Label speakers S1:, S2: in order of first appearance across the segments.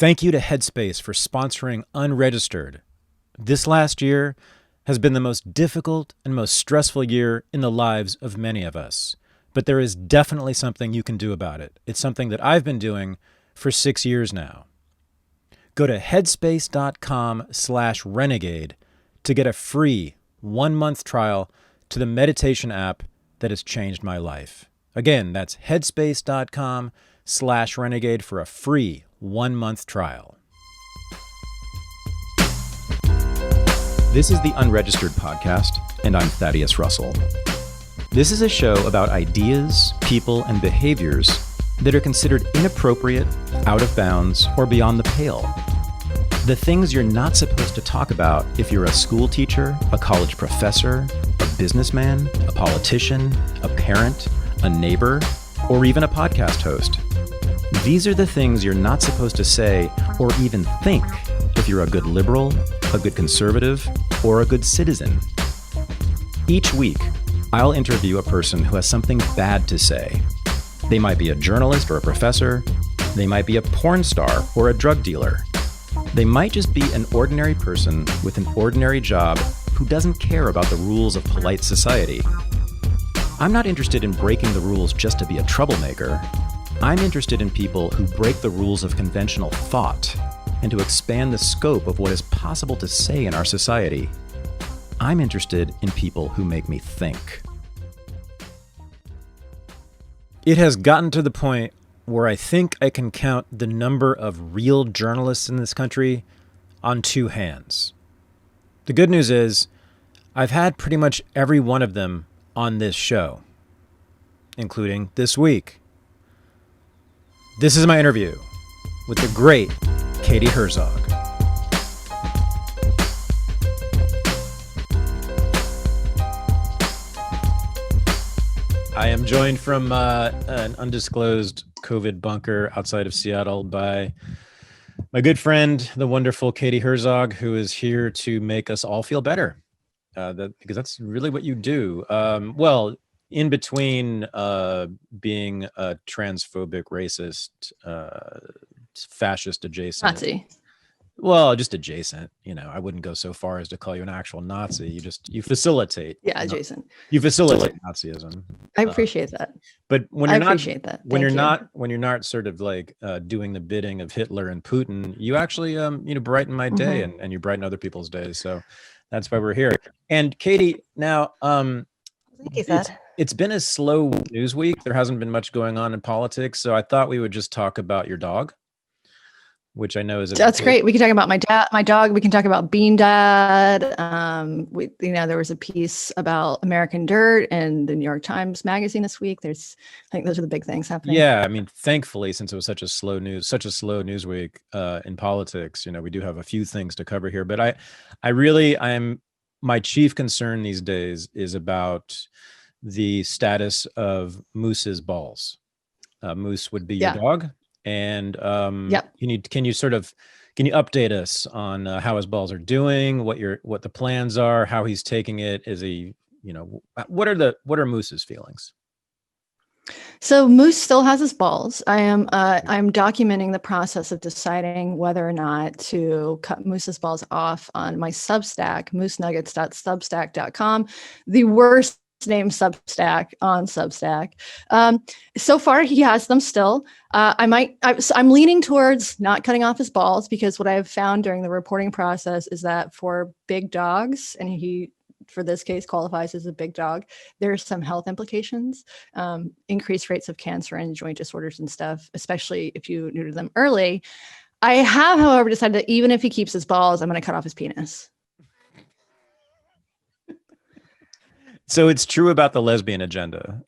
S1: Thank you to Headspace for sponsoring Unregistered. This last year has been the most difficult and most stressful year in the lives of many of us. But there is definitely something you can do about it. It's something that I've been doing for 6 years now. Go to headspace.com/renegade to get a free 1-month trial to the meditation app that has changed my life. Again, that's headspace.com/renegade for a free 1-month trial. This is the Unregistered podcast, and I'm Thaddeus Russell. This is a show about ideas, people, and behaviors that are considered inappropriate, out of bounds, or beyond the pale. The things you're not supposed to talk about if you're a school teacher, a college professor, a businessman, a politician, a parent, a neighbor, or even a podcast host. These are the things you're not supposed to say or even think if you're a good liberal, a good conservative, or a good citizen. Each week, I'll interview a person who has something bad to say. They might be a journalist or a professor. They might be a porn star or a drug dealer. They might just be an ordinary person with an ordinary job who doesn't care about the rules of polite society. I'm not interested in breaking the rules just to be a troublemaker. I'm interested in people who break the rules of conventional thought and to expand the scope of what is possible to say in our society. I'm interested in people who make me think. It has gotten to the point where I think I can count the number of real journalists in this country on 2 hands. The good news is I've had pretty much every one of them on this show, including this week. This is my interview with the great Katie Herzog. I am joined from an undisclosed COVID bunker outside of Seattle by my good friend, the wonderful Katie Herzog, who is here to make us all feel better. Because that's really what you do. Well, in between being a transphobic, racist, fascist adjacent.
S2: Nazi.
S1: Well, just adjacent. You know, I wouldn't go so far as to call you an actual Nazi. You facilitate.
S2: Yeah, adjacent.
S1: You facilitate Nazism.
S2: I appreciate that.
S1: But when
S2: I
S1: you're not,
S2: appreciate that.
S1: when you're not sort of like doing the bidding of Hitler and Putin, you actually brighten my day and you brighten other people's days. So that's why we're here. And Katie, now
S2: Thank you, Thad.
S1: it's been a slow news week. There hasn't been much going on in politics, so I thought we would just talk about your dog, which I know is
S2: That's great. We can talk about my dog. We can talk about Bean Dad. There was a piece about American Dirt in the New York Times Magazine this week. I think those are the big things happening.
S1: Yeah, I mean, thankfully, since it was such a slow news week in politics, we do have a few things to cover here. But my chief concern these days is about the status of Moose's balls. Moose would be your dog. And can you update us on how his balls are doing, what the plans are, how he's taking it? Is he, what are Moose's feelings?
S2: So Moose still has his balls. I'm documenting the process of deciding whether or not to cut Moose's balls off on my Substack, moosenuggets.substack.com. The worst name Substack on Substack. So far he has them still. I'm leaning towards not cutting off his balls, because what I've found during the reporting process is that for big dogs, and he, for this case, qualifies as a big dog, there's some health implications, increased rates of cancer and joint disorders and stuff, especially if you neuter them early. I have, however, decided that even if he keeps his balls, I'm going to cut off his penis.
S1: So it's true about the lesbian agenda.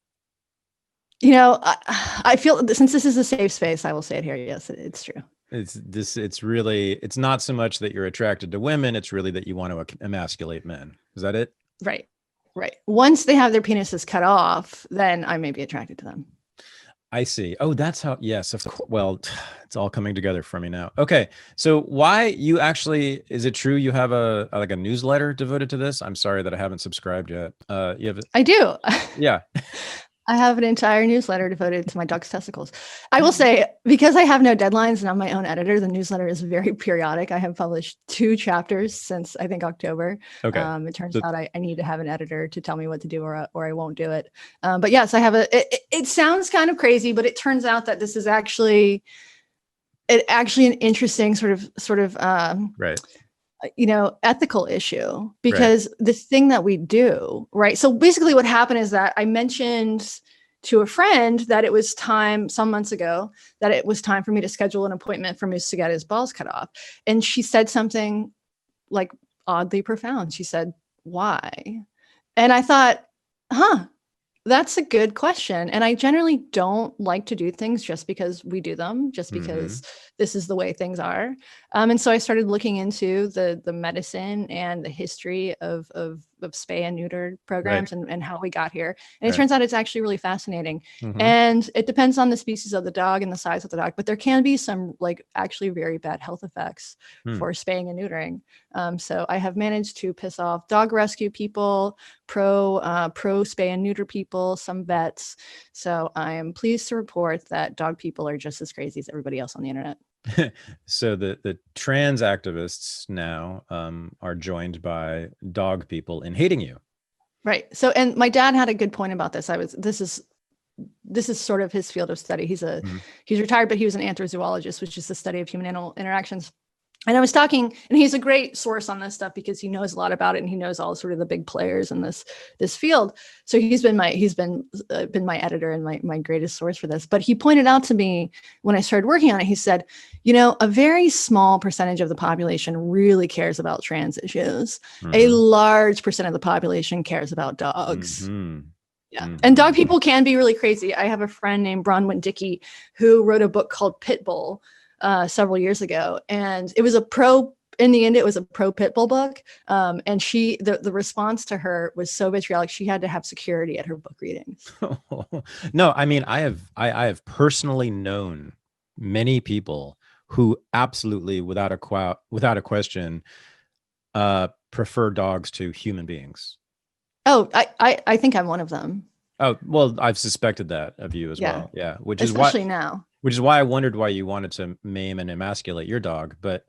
S2: I feel, since this is a safe space, I will say it here. Yes, it's true.
S1: It's not so much that you're attracted to women. It's really that you want to emasculate men. Is that it?
S2: Right. Once they have their penises cut off, then I may be attracted to them.
S1: I see. Oh, that's how, yes. Of course. Well, it's all coming together for me now. Okay. So is it true you have a newsletter devoted to this? I'm sorry that I haven't subscribed yet.
S2: I do.
S1: Yeah.
S2: I have an entire newsletter devoted to my dog's testicles. I will say, because I have no deadlines and I'm my own editor, the newsletter is very periodic. I have published 2 chapters since I think October.
S1: Okay.
S2: It turns
S1: So,
S2: out I need to have an editor to tell me what to do or I won't do it. But yes, I have it sounds kind of crazy, but it turns out that this is actually an interesting sort of
S1: right.
S2: ethical issue, because this thing that we do, right? So basically what happened is that I mentioned to a friend that it was time some months ago that it was time for me to schedule an appointment for Moose to get his balls cut off. And she said something like oddly profound. She said, "Why?" And I thought, that's a good question. And I generally don't like to do things just because we do them, just because this is the way things are. And so I started looking into the medicine and the history of spay and neuter programs and how we got here. And it turns out it's actually really fascinating. And it depends on the species of the dog and the size of the dog, but there can be some actually very bad health effects for spaying and neutering. So I have managed to piss off dog rescue people, pro spay and neuter people, some vets. So I am pleased to report that dog people are just as crazy as everybody else on the internet.
S3: So the trans activists now are joined by dog people in hating you.
S2: Right. So, and my dad had a good point about this. This is sort of his field of study. He's retired, but he was an anthrozoologist, which is the study of human animal interactions. And I was talking, and he's a great source on this stuff because he knows a lot about it and he knows all sort of the big players in this field. So he's been my editor and my greatest source for this. But he pointed out to me when I started working on it, he said, a very small percentage of the population really cares about trans issues. A large percent of the population cares about dogs. Yeah. And dog people can be really crazy. I have a friend named Bronwyn Dickey who wrote a book called Pitbull several years ago. And it was in the end, it was a pro Pitbull book. And the response to her was so vitriolic, she had to have security at her book readings.
S3: No, I mean, I have personally known many people who absolutely, without a question, prefer dogs to human beings.
S2: Oh, I think I'm one of them.
S3: Oh, well, I've suspected that of you as well. Yeah.
S2: Especially now.
S3: Which is why I wondered why you wanted to maim and emasculate your dog. But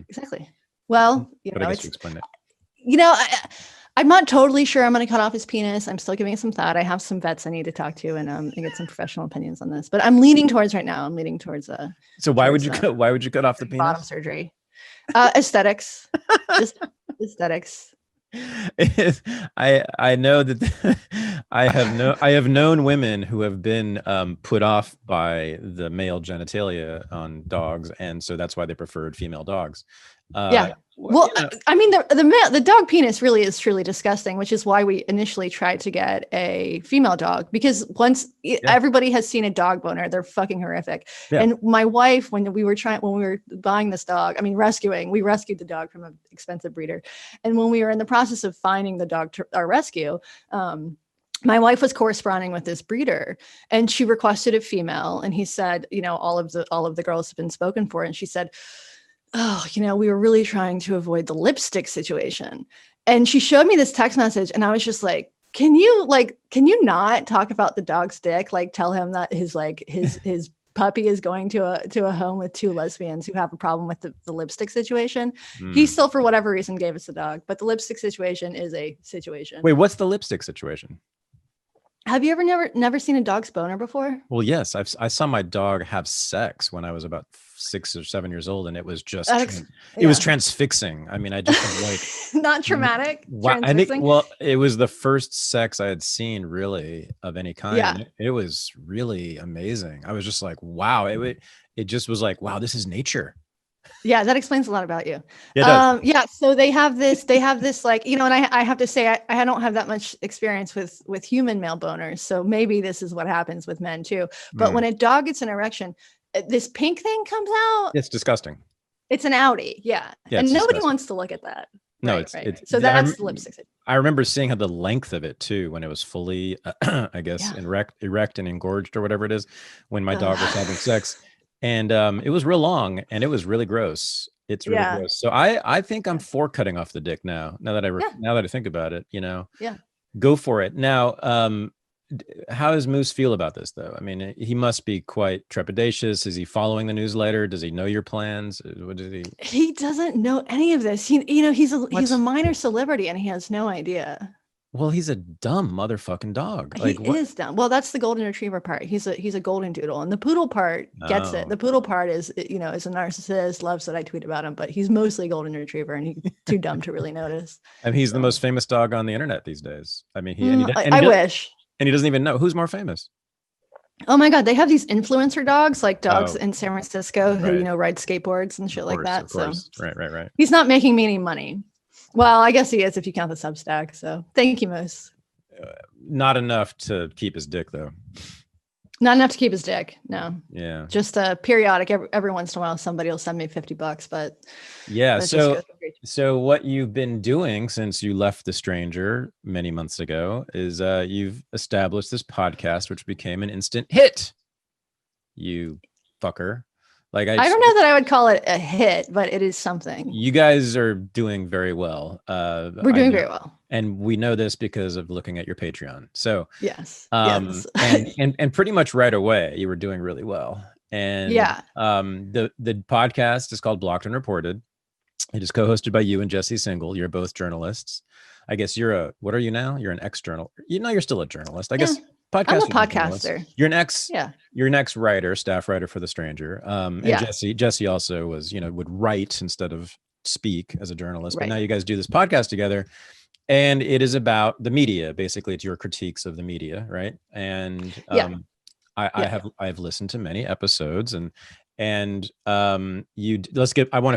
S2: exactly. Well,
S3: but I guess you explained it.
S2: I'm not totally sure I'm going to cut off his penis. I'm still giving it some thought. I have some vets I need to talk to and get some professional opinions on this. But I'm leaning towards
S3: So why would you cut off the penis?
S2: Bottom surgery. Aesthetics. Just aesthetics.
S3: I know that I have known women who have been put off by the male genitalia on dogs, and so that's why they preferred female dogs.
S2: Well, I mean, the dog penis really is truly disgusting, which is why we initially tried to get a female dog, because once everybody has seen a dog boner, they're fucking horrific. Yeah. And my wife, when we were buying this dog, we rescued the dog from an expensive breeder. And when we were in the process of finding the dog to our rescue, my wife was corresponding with this breeder and she requested a female. And he said, all of the girls have been spoken for. And she said, "Oh, we were really trying to avoid the lipstick situation." And she showed me this text message and I was just like, can you not talk about the dog's dick? Like, tell him that his puppy is going to a home with 2 lesbians who have a problem with the lipstick situation. He still, for whatever reason, gave us a dog, but the lipstick situation is a situation.
S3: Wait, what's the lipstick situation?
S2: Have you never seen a dog's boner before?
S3: Well, yes, I saw my dog have sex when I was about 6 or 7 years old, and it was just it was transfixing. I mean, I just
S2: not traumatic.
S3: I think it was the first sex I had seen really of any kind. Yeah. It was really amazing. I was just like, wow. It just was like, wow, this is nature.
S2: Yeah, that explains a lot about you. Yeah, so they have this and I have to say I don't have that much experience with human male boners, so maybe this is what happens with men too. But when a dog gets an erection, this pink thing comes out.
S3: It's disgusting.
S2: It's an outie, yeah, and nobody wants to look at that.
S3: No,
S2: right. So that's the lipstick.
S3: I remember seeing how the length of it too, when it was fully, I guess, erect and engorged or whatever it is, when my dog was having sex. And it was real long and it was really gross. It's really gross. So I think I'm for cutting off the dick now that I think about it,
S2: Yeah.
S3: Go for it. Now, how does Moose feel about this, though? I mean, he must be quite trepidatious. Is he following the newsletter? Does he know your plans? What does he?
S2: He doesn't know any of this. He's
S3: What?
S2: a minor celebrity and he has no idea.
S3: Well, he's a dumb motherfucking dog. Like,
S2: He
S3: what?
S2: is dumb. Well, that's the golden retriever part. He's a golden doodle, and the poodle part gets it.
S3: Oh.
S2: The poodle part is is a narcissist, loves that I tweet about him, but he's mostly golden retriever, and he's too dumb to really notice.
S3: And he's the
S2: So.
S3: most famous dog on the internet these days. I mean,
S2: I wish.
S3: And he doesn't even know who's more famous.
S2: Oh my God, they have these influencer dogs, like dogs
S3: Oh.
S2: in San Francisco who
S3: Right.
S2: ride skateboards and shit like that.
S3: Of course. So right.
S2: he's not making me any money. Well, I guess he is if you count the Substack. So thank you, Moose.
S3: Not enough to keep his dick, though.
S2: Not enough to keep his dick. No.
S3: Yeah.
S2: Just periodic. Every once in a while, somebody will send me $50, but
S3: Yeah.
S2: that just
S3: So,
S2: goes great.
S3: so what you've been doing since you left The Stranger many months ago is you've established this podcast, which became an instant hit. You fucker. Like
S2: I don't know that I would call it a hit, but it is something.
S3: You guys are doing very well.
S2: We're doing very well.
S3: And we know this because of looking at your Patreon. So
S2: Yes.
S3: yes. and pretty much right away you were doing really well. And
S2: yeah.
S3: The podcast is called Blocked and Reported. It is co-hosted by you and Jesse Singal. You're both journalists. I guess what are you now? You're an ex-journal. You're still a journalist. I guess
S2: I'm a podcaster.
S3: You're an ex-writer, staff writer for The Stranger. And Jesse also was, would write instead of speak as a journalist. But now you guys do this podcast together. And it is about the media. Basically, it's your critiques of the media, right? And I have listened to many episodes, I want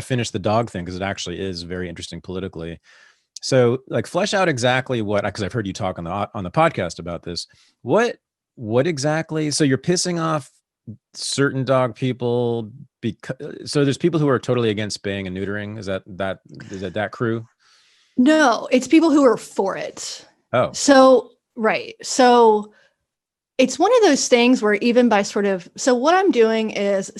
S3: to finish the dog thing because it actually is very interesting politically. So, like, flesh out exactly because I've heard you talk on the podcast about this. What exactly? So you're pissing off certain dog people so there's people who are totally against spaying and neutering. Is that crew?
S2: No, it's people who are for it.
S3: Oh,
S2: so right. So it's one of those things where even by so what I'm doing is,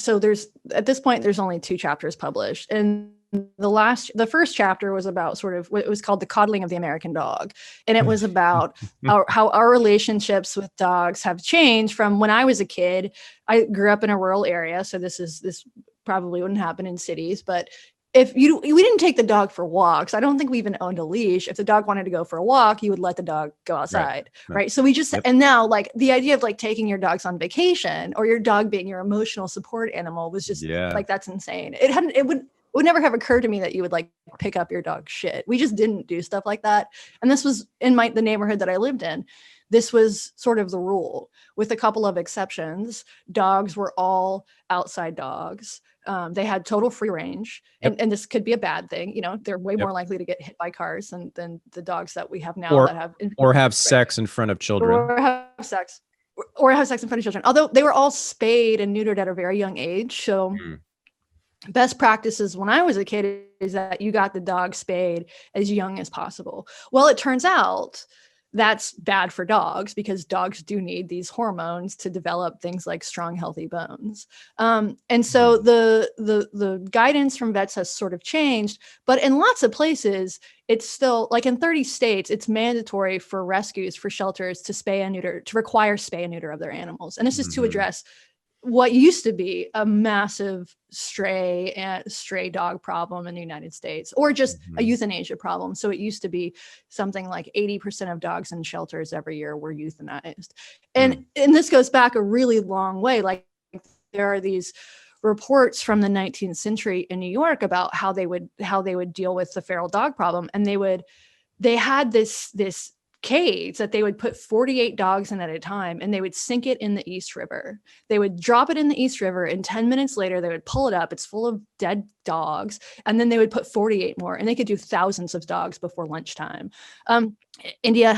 S2: at this point, there's only 2 chapters published. And the first chapter was about it was called The Coddling of the American Dog. And it was about how our relationships with dogs have changed from when I was a kid. I grew up in a rural area. So this probably wouldn't happen in cities, but we didn't take the dog for walks. I don't think we even owned a leash. If the dog wanted to go for a walk, you would let the dog go outside. Right. So we just, and now like the idea of like taking your dogs on vacation or your dog being your emotional support animal was just like, that's insane. It would never have occurred to me that you would like pick up your dog's shit. We just didn't do stuff like that. And this was in the neighborhood that I lived in. This was sort of the rule with a couple of exceptions. Dogs were all outside dogs. They had total free range, and this could be a bad thing. They're way more likely to get hit by cars than the dogs that we have now
S3: or have sex in front of children,
S2: or have sex in front of children. Although they were all spayed and neutered at a very young age. So best practices when I was a kid is that you got the dog spayed as young as possible. Well, it turns out that's bad for dogs because dogs do need these hormones to develop things like strong, healthy bones. And so the guidance from vets has sort of changed, but in lots of places, it's still like in 30 states, it's mandatory for rescues, for shelters to require spay and neuter of their animals. And this is to address what used to be a massive stray dog problem in the United States, or just a euthanasia problem. So it used to be something like 80% of dogs in shelters every year were euthanized. And this goes back a really long way. Like there are these reports from the 19th century in New York about how they would deal with the feral dog problem. And they had this cage that they would put 48 dogs in at a time, and they would sink it in the East River. They would drop it in the East River, and 10 minutes later, they would pull it up. It's full of dead dogs. And then they would put 48 more, and they could do thousands of dogs before lunchtime. India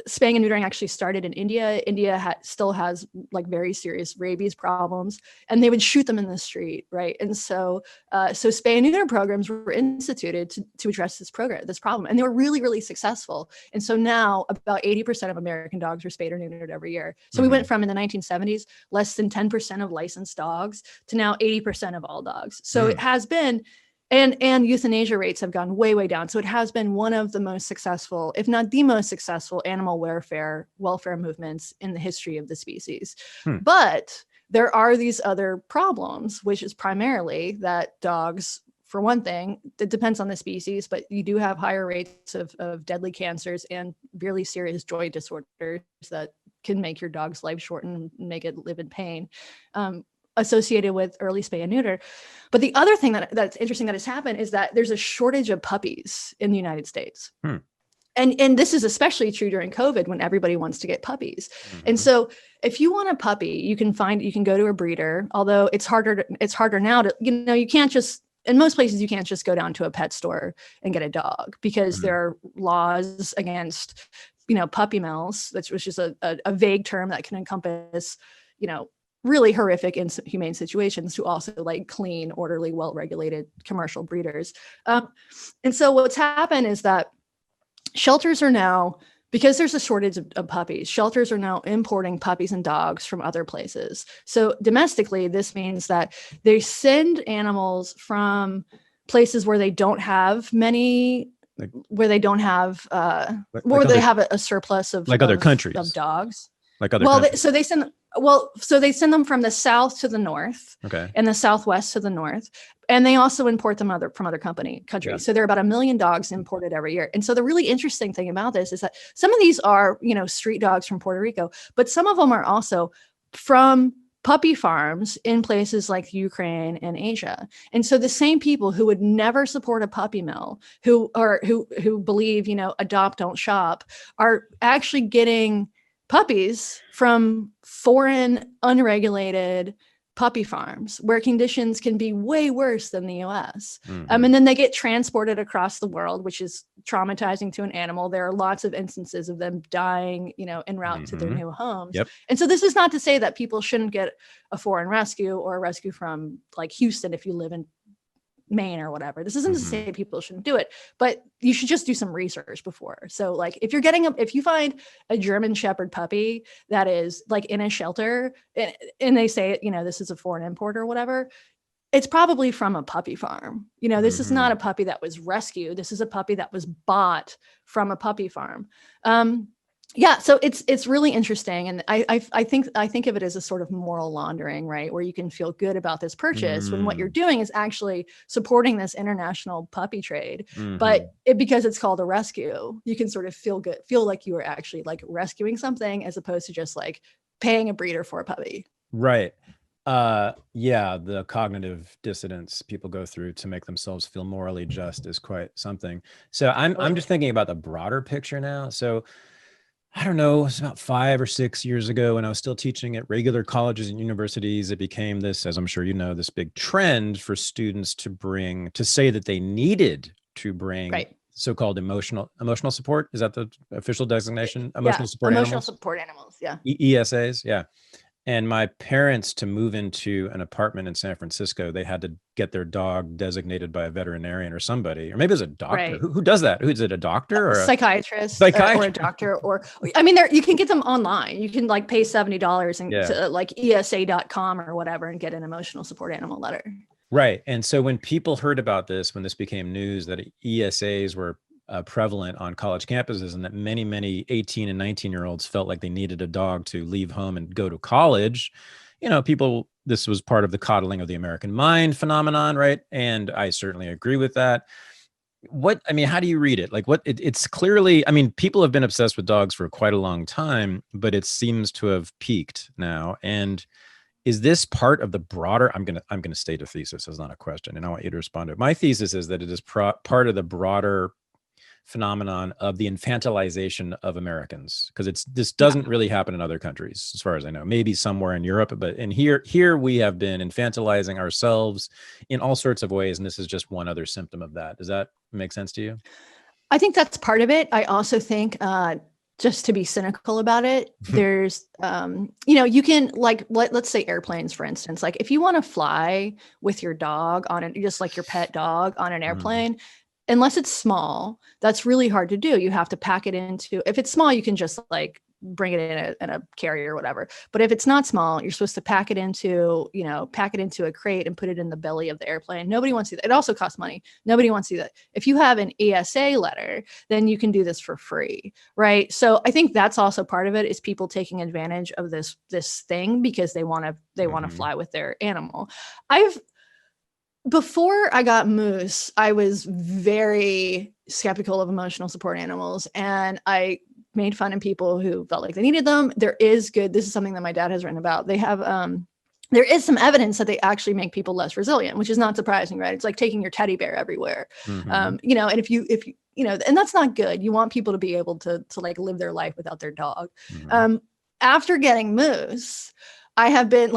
S2: spaying and neutering actually started in India. India still has like very serious rabies problems, and they would shoot them in the street, right? And so spay and neuter programs were instituted to address this problem, and they were really, really successful. And so now about 80% of American dogs are spayed or neutered every year. So we went from in the 1970s less than 10% of licensed dogs to now 80% of all dogs. So it has been And euthanasia rates have gone way, way down. So it has been one of the most successful, if not the most successful, animal welfare movements in the history of the species. But there are these other problems, which is primarily that dogs, for one thing, it depends on the species, but you do have higher rates of deadly cancers and really serious joint disorders that can make your dog's life shorten and make it live in pain, associated with early spay and neuter. But the other thing that's interesting that has happened is that there's a shortage of puppies in the United States. And this is especially true during COVID when everybody wants to get puppies. And so if you want a puppy, you can go to a breeder, although it's harder now to, you can't just, in most places, you can't just go down to a pet store and get a dog because there are laws against, puppy mills, which is a vague term that can encompass, really horrific, inhumane situations to also like clean, orderly, well-regulated commercial breeders. And so what's happened is that shelters are now, because there's a shortage of puppies, shelters are now importing puppies and dogs from other places. So domestically, this means that they send animals from places where they don't have many, where they have a surplus of
S3: other countries
S2: of dogs.
S3: Like other countries.
S2: So they send them from the south to the north, and the southwest to the north, and they also import them from other countries. Yeah. So there are about 1 million dogs imported every year. And so the really interesting thing about this is that some of these are, street dogs from Puerto Rico, but some of them are also from puppy farms in places like Ukraine and Asia. And so the same people who would never support a puppy mill, who believe, adopt, don't shop, are actually getting puppies from foreign, unregulated puppy farms where conditions can be way worse than the US. And then they get transported across the world, which is traumatizing to an animal. There are lots of instances of them dying, en route to their new homes. And so this is not to say that people shouldn't get a foreign rescue or a rescue from like Houston if you live in Maine or whatever. This isn't to say people shouldn't do it, but you should just do some research before. So like if you find a German Shepherd puppy that is like in a shelter and they say, this is a foreign import or whatever, it's probably from a puppy farm. This is not a puppy that was rescued. This is a puppy that was bought from a puppy farm. So it's really interesting, and I think of it as a sort of moral laundering, right? Where you can feel good about this purchase when what you're doing is actually supporting this international puppy trade. But because it's called a rescue, you can sort of feel like you are actually like rescuing something as opposed to just like paying a breeder for a puppy.
S3: Right. The cognitive dissonance people go through to make themselves feel morally just is quite something. So I'm just thinking about the broader picture now. So I don't know, it's about 5 or 6 years ago when I was still teaching at regular colleges and universities, it became this, as I'm sure you know, this big trend for students to say that they needed to bring so-called emotional support. Is that the official designation? Emotional support animals. Yeah. ESAs. Yeah. And my parents, to move into an apartment in San Francisco, they had to get their dog designated by a veterinarian or somebody, or maybe it's a doctor.
S2: Right.
S3: Who does that? Who is it? A doctor or a
S2: psychiatrist or a doctor? Or I mean, you can get them online. You can like pay $70 and to like ESA.com or whatever and get an emotional support animal letter.
S3: Right. And so when people heard about this, when this became news that ESAs were prevalent on college campuses and that many 18 and 19-year-olds felt like they needed a dog to leave home and go to college, this was part of the coddling of the American mind phenomenon, right? And I certainly agree with that. How do you read it? Like it's clearly, people have been obsessed with dogs for quite a long time, but it seems to have peaked now. And is this part of the broader, I'm going to state a thesis as not a question, and I want you to respond to it. My thesis is that it is part of the broader phenomenon of the infantilization of Americans, because this doesn't really happen in other countries as far as I know, maybe somewhere in Europe, but here we have been infantilizing ourselves in all sorts of ways, and this is just one other symptom of that. Does that make sense to you?
S2: I think that's part of it. I also think just to be cynical about it, there's you can let's say airplanes, for instance. Like if you want to fly with your dog just like your pet dog on an airplane, unless it's small, that's really hard to do. You have to pack it into, if it's small, you can just like bring it in a carrier or whatever. But if it's not small, you're supposed to pack it into a crate and put it in the belly of the airplane. Nobody wants to do that. It also costs money. Nobody wants to do that. If you have an ESA letter, then you can do this for free, right? So I think that's also part of it, is people taking advantage of this thing because they want to fly with their animal. Before I got Moose, I was very skeptical of emotional support animals, and I made fun of people who felt like they needed them. This is something that my dad has written about. They have, there is some evidence that they actually make people less resilient, which is not surprising, right? It's like taking your teddy bear everywhere, and if you, and that's not good. You want people to be able to like live their life without their dog. After getting Moose, I've been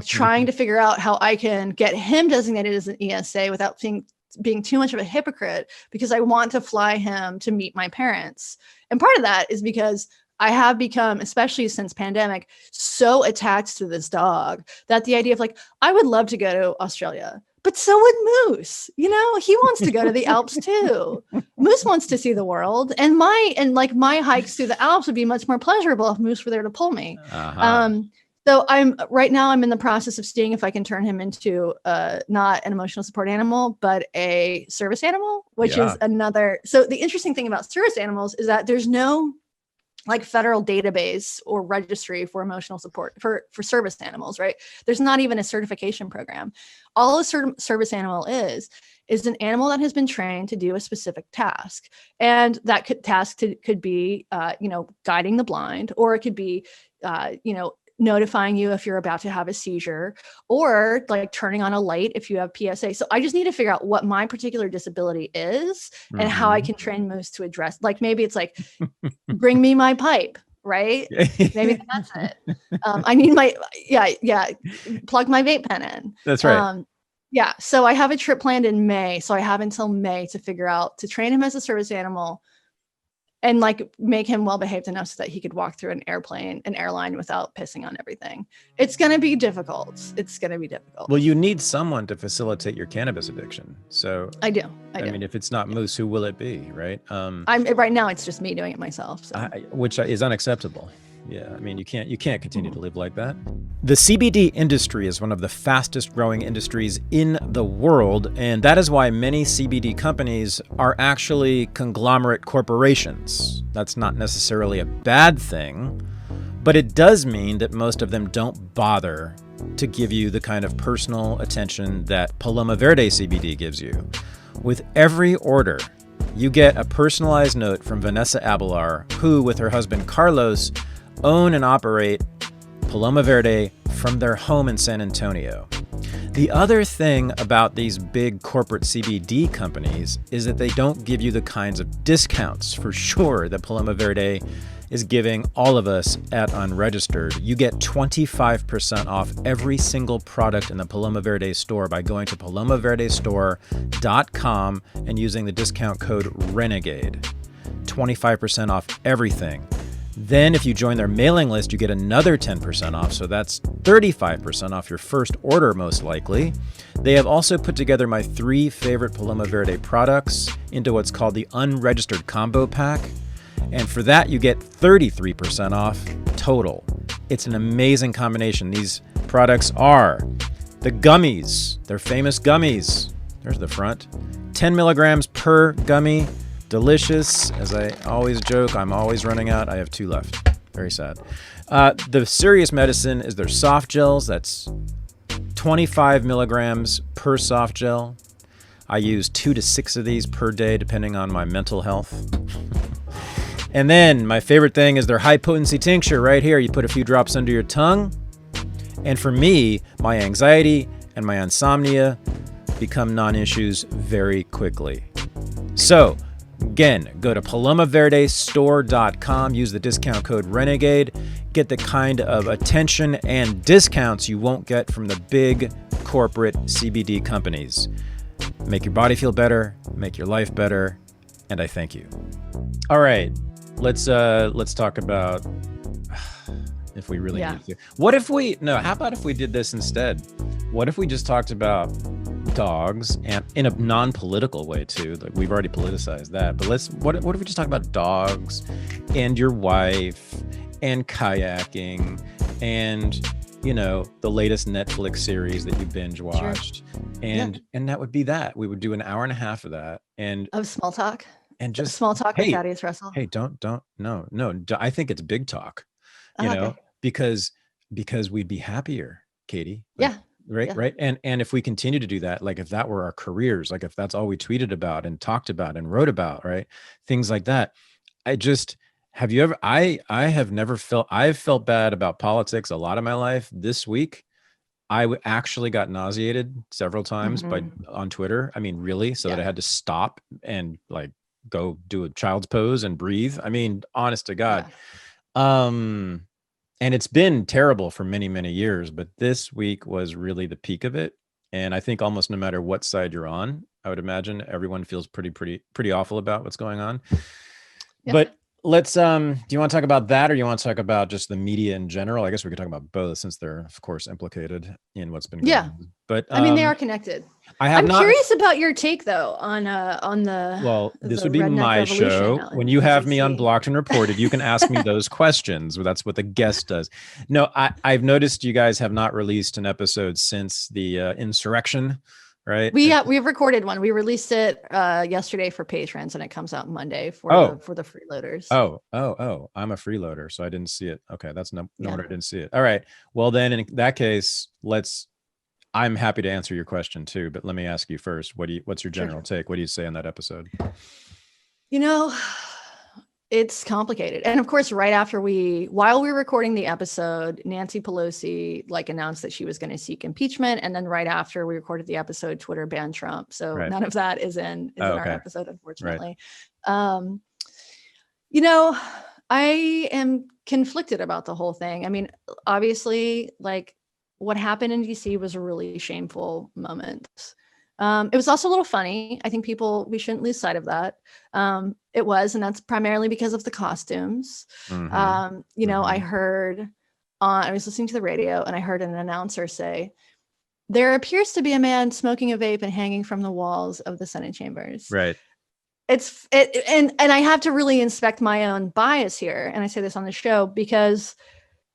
S2: trying to figure out how I can get him designated as an ESA without being too much of a hypocrite, because I want to fly him to meet my parents. And part of that is because I have become, especially since pandemic, so attached to this dog that the idea of like, I would love to go to Australia, but so would Moose. He wants to go to the Alps too. Moose wants to see the world, and my hikes through the Alps would be much more pleasurable if Moose were there to pull me. So right now I'm in the process of seeing if I can turn him into not an emotional support animal, but a service animal, which is another. So the interesting thing about service animals is that there's no like federal database or registry for emotional support for service animals, right? There's not even a certification program. All a service animal is an animal that has been trained to do a specific task. And that could be, guiding the blind, or it could be, notifying you if you're about to have a seizure, or like turning on a light if you have PSA. So I just need to figure out what my particular disability is and how I can train Moose to address. Like maybe it's like, bring me my pipe, right? Maybe that's it. I need plug my vape pen in.
S3: That's right.
S2: So I have a trip planned in May. So I have until May to figure out, to train him as a service animal and like make him well-behaved enough so that he could walk through an airline without pissing on everything. It's going to be difficult.
S3: Well, you need someone to facilitate your cannabis addiction. So
S2: I do.
S3: I mean, if it's not Moose, who will it be, right?
S2: Right now it's just me doing it myself. So.
S3: Which is unacceptable. Yeah, I mean, you can't continue to live like that. The CBD industry is one of the fastest growing industries in the world, and that is why many CBD companies are actually conglomerate corporations. That's not necessarily a bad thing, but it does mean that most of them don't bother to give you the kind of personal attention that Paloma Verde CBD gives you. With every order, you get a personalized note from Vanessa Abelar, who, with her husband Carlos, own and operate Paloma Verde from their home in San Antonio. The other thing about these big corporate CBD companies is that they don't give you the kinds of discounts, for sure, that Paloma Verde is giving all of us at Unregistered. You get 25% off every single product in the Paloma Verde store by going to palomaverdestore.com and using the discount code RENEGADE. 25% off everything. Then if you join their mailing list, you get another 10% off. So that's 35% off your first order, most likely. They have also put together my 3 favorite Paloma Verde products into what's called the Unregistered Combo Pack. And for that, you get 33% off total. It's an amazing combination. These products are the gummies, their famous gummies. There's the front. 10 milligrams per gummy. Delicious. As I always joke, I'm always running out. I have 2 left. Very sad. The serious medicine is their soft gels. That's 25 milligrams per soft gel. I use 2 to 6 of these per day, depending on my mental health. And then my favorite thing is their high potency tincture right here. You put a few drops under your tongue. And for me, my anxiety and my insomnia become non-issues very quickly. So, again, go to palomaverdestore.com, use the discount code RENEGADE, get the kind of attention and discounts you won't get from the big corporate CBD companies. Make your body feel better, make your life better, and I thank you. All right, let's talk about if we really need to. How about if we did this instead? What if we just talked about dogs, and in a non-political way too. Like we've already politicized that, but what if we just talk about dogs and your wife and kayaking and the latest Netflix series that you binge watched, and that would be that. We would do an hour and a half of that, and
S2: of small talk,
S3: and just
S2: small talk with Thaddeus Russell.
S3: Hey, no. I think it's big talk, because we'd be happier, Katie. Right. And if we continue to do that, like if that were our careers, like if that's all we tweeted about and talked about and wrote about, right, things like that. Have you ever, I've felt bad about politics a lot of my life. This week, I actually got nauseated several times on Twitter. I mean, really, so that I had to stop and like go do a child's pose and breathe. I mean, honest to God. And it's been terrible for many, many years, but this week was really the peak of it. And I think almost no matter what side you're on, I would imagine everyone feels pretty awful about what's going on. Yeah. But let's, do you want to talk about that, or you want to talk about just the media in general? I guess we could talk about both, since they're of course implicated in what's been going on. But
S2: I mean, they are connected. I'm curious about your take though on the,
S3: well, this would be my show. When you have me unblocked and reported, you can ask me those questions. That's what the guest does. No, I've noticed you guys have not released an episode since the insurrection. Right.
S2: We've recorded one. We released it yesterday for patrons, and it comes out Monday for the freeloaders.
S3: Oh, I'm a freeloader, so I didn't see it. Okay, that's no wonder I didn't see it. All right. Well, then in that case, I'm happy to answer your question too, but let me ask you first. What's your general take? What do you say on that episode?
S2: It's complicated. And of course, right after while we were recording the episode, Nancy Pelosi announced that she was going to seek impeachment. And then right after we recorded the episode, Twitter banned Trump. So none of that is in our episode, unfortunately. Right. I am conflicted about the whole thing. I mean, obviously, what happened in DC was a really shameful moment. It was also a little funny. I think we shouldn't lose sight of that. It was, and that's primarily because of the costumes. I was listening to the radio, and I heard an announcer say, "There appears to be a man smoking a vape and hanging from the walls of the Senate chambers." Right. And I have to really inspect my own bias here. And I say this on the show because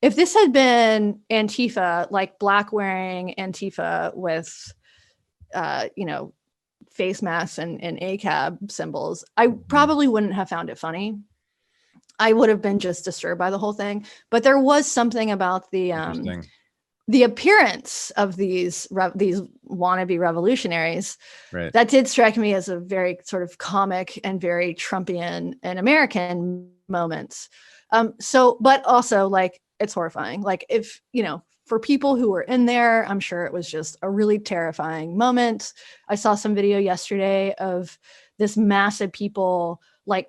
S2: if this had been Antifa, like black wearing Antifa with face masks and ACAB symbols, I probably wouldn't have found it funny. I would have been just disturbed by the whole thing. But there was something about the appearance of these wannabe revolutionaries that did strike me as a very sort of comic and very Trumpian and American moments. But also it's horrifying. If, for people who were in there, I'm sure it was just a really terrifying moment. I saw some video yesterday of this mass of people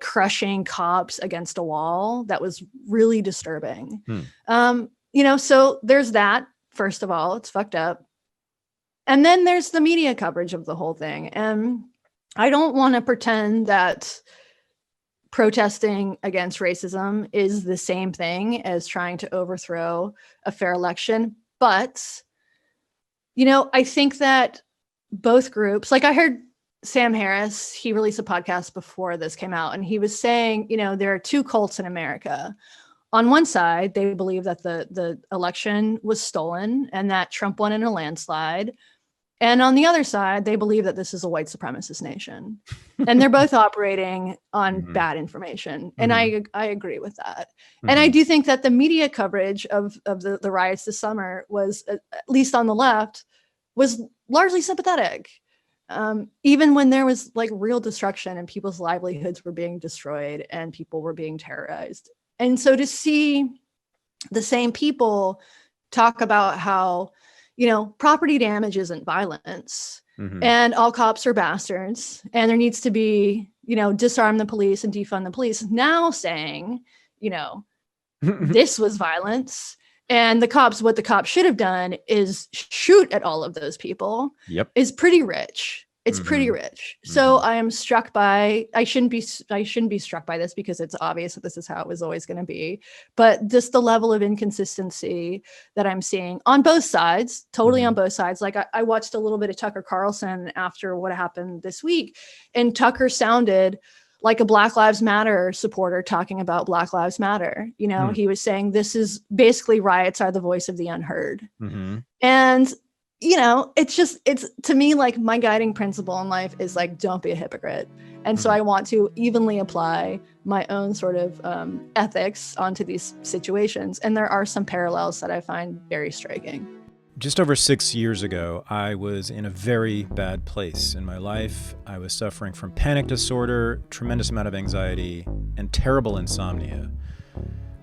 S2: crushing cops against a wall. That was really disturbing. So there's that. First of all, it's fucked up. And then there's the media coverage of the whole thing. And I don't want to pretend that protesting against racism is the same thing as trying to overthrow a fair election. But, I think that both groups, I heard Sam Harris, he released a podcast before this came out, and he was saying, there are two cults in America. On one side, they believe that the election was stolen and that Trump won in a landslide. And on the other side, they believe that this is a white supremacist nation. And they're both operating on bad information. And I agree with that. And I do think that the media coverage of the riots this summer was, at least on the left, was largely sympathetic. Even when there was real destruction and people's livelihoods were being destroyed and people were being terrorized. And so to see the same people talk about how, property damage isn't violence and all cops are bastards and there needs to be, disarm the police and defund the police. Now saying, this was violence and what the cops should have done is shoot at all of those people is pretty rich. It's pretty rich. So I am struck by, I shouldn't be struck by this because it's obvious that this is how it was always going to be, but just the level of inconsistency that I'm seeing on both sides, totally on both sides. Like I watched a little bit of Tucker Carlson after what happened this week, and Tucker sounded like a Black Lives Matter supporter talking about Black Lives Matter. You know, he was saying this is basically riots are the voice of the unheard. And you know, it's to me, like my guiding principle in life is like, don't be a hypocrite. And so I want to evenly apply my own sort of ethics onto these situations. And there are some parallels that I find very striking.
S3: Just over 6 years ago, I was in a very bad place in my life. I was suffering from panic disorder, tremendous amount of anxiety, and terrible insomnia.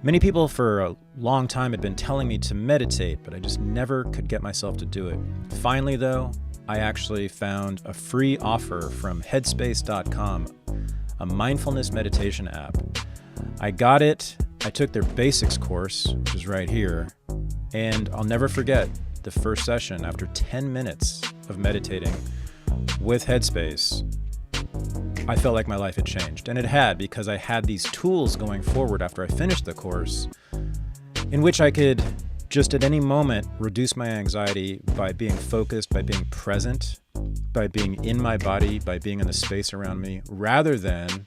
S3: Many people for a long time had been telling me to meditate, but I just never could get myself to do it. Finally, though, I actually found a free offer from headspace.com, a mindfulness meditation app. I got it. I took their basics course, which is right here, and I'll never forget the first session. After 10 minutes of meditating with Headspace, I felt like my life had changed. And it had, because I had these tools going forward after I finished the course in which I could just at any moment reduce my anxiety by being focused, by being present, by being in my body, by being in the space around me, rather than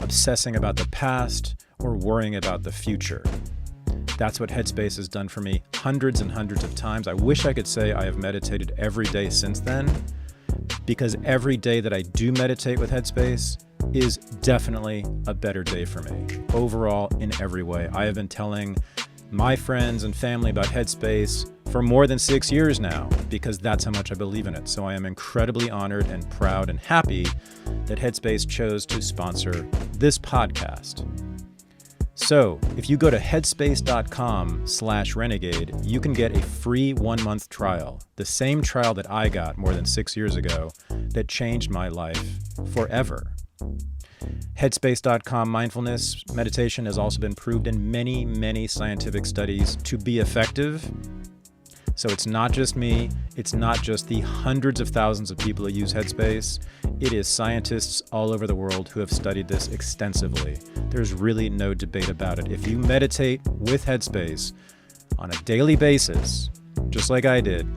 S3: obsessing about the past or worrying about the future. That's what Headspace has done for me hundreds and hundreds of times. I wish I could say I have meditated every day since then, because every day that I do meditate with Headspace is definitely a better day for me, overall, in every way. I have been telling my friends and family about Headspace for more than 6 years now, because that's how much I believe in it. So I am incredibly honored and proud and happy that Headspace chose to sponsor this podcast. So if you go to headspace.com/renegade, you can get a free 1-month trial, the same trial that I got more than 6 years ago that changed my life forever. Headspace.com mindfulness meditation has also been proved in many, many scientific studies to be effective. So it's not just me, it's not just the hundreds of thousands of people who use Headspace. It is scientists all over the world who have studied this extensively. There's really no debate about it. If you meditate with Headspace on a daily basis, just like I did,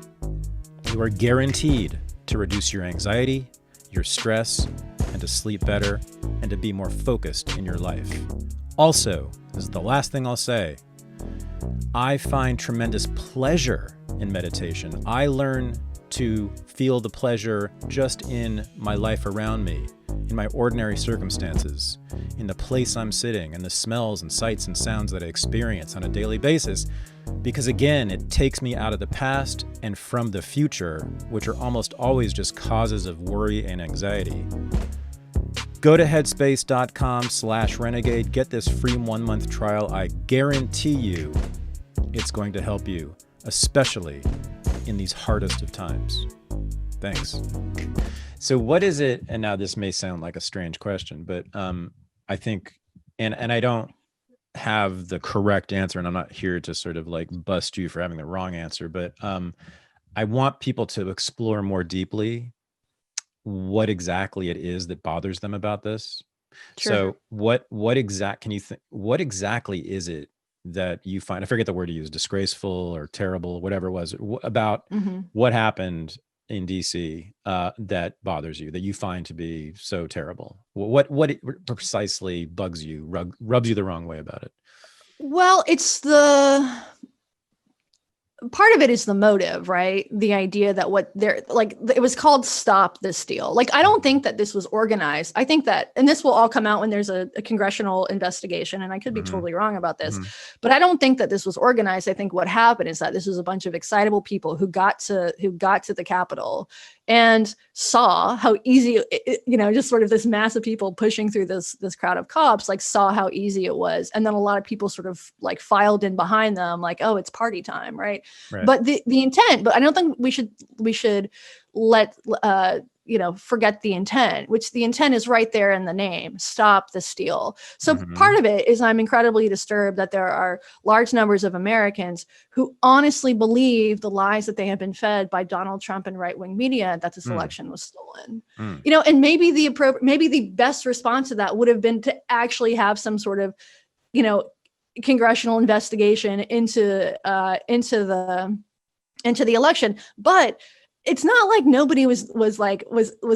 S3: you are guaranteed to reduce your anxiety, your stress, and to sleep better, and to be more focused in your life. Also, this is the last thing I'll say, I find tremendous pleasure in meditation. I learn to feel the pleasure just in my life around me, in my ordinary circumstances, in the place I'm sitting, and the smells and sights and sounds that I experience on a daily basis, because again, it takes me out of the past and from the future, which are almost always just causes of worry and anxiety. Go to headspace.com/renegade, get this free 1-month trial. I guarantee you it's going to help you, especially in these hardest of times. Thanks. So what is it, and now this may sound like a strange question, but I think, and I don't have the correct answer, and I'm not here to sort of like bust you for having the wrong answer, but I want people to explore more deeply what exactly it is that bothers them about this. Sure. So what exactly is it that you find, I forget the word you use, disgraceful or terrible, whatever it was, about what happened in DC that bothers you, that you find to be so terrible? What precisely bugs you, rubs you the wrong way about it?
S2: Well, it's part of it is the motive, right? The idea that it was called Stop This Steal. Like, I don't think that this was organized. I think that, and this will all come out when there's a congressional investigation, and I could be totally wrong about this, but I don't think that this was organized. I think what happened is that this was a bunch of excitable people who got to the Capitol and saw how easy, just sort of this mass of people pushing through this crowd of cops, like saw how easy it was. And then a lot of people sort of like filed in behind them, like, oh, it's party time. Right. But the intent, but I don't think we should let forget the intent, which the intent is right there in the name, stop the steal. So part of it is I'm incredibly disturbed that there are large numbers of Americans who honestly believe the lies that they have been fed by Donald Trump and right-wing media that this election was stolen. And maybe the best response to that would have been to actually have some sort of, congressional investigation into the election. But it's not like nobody was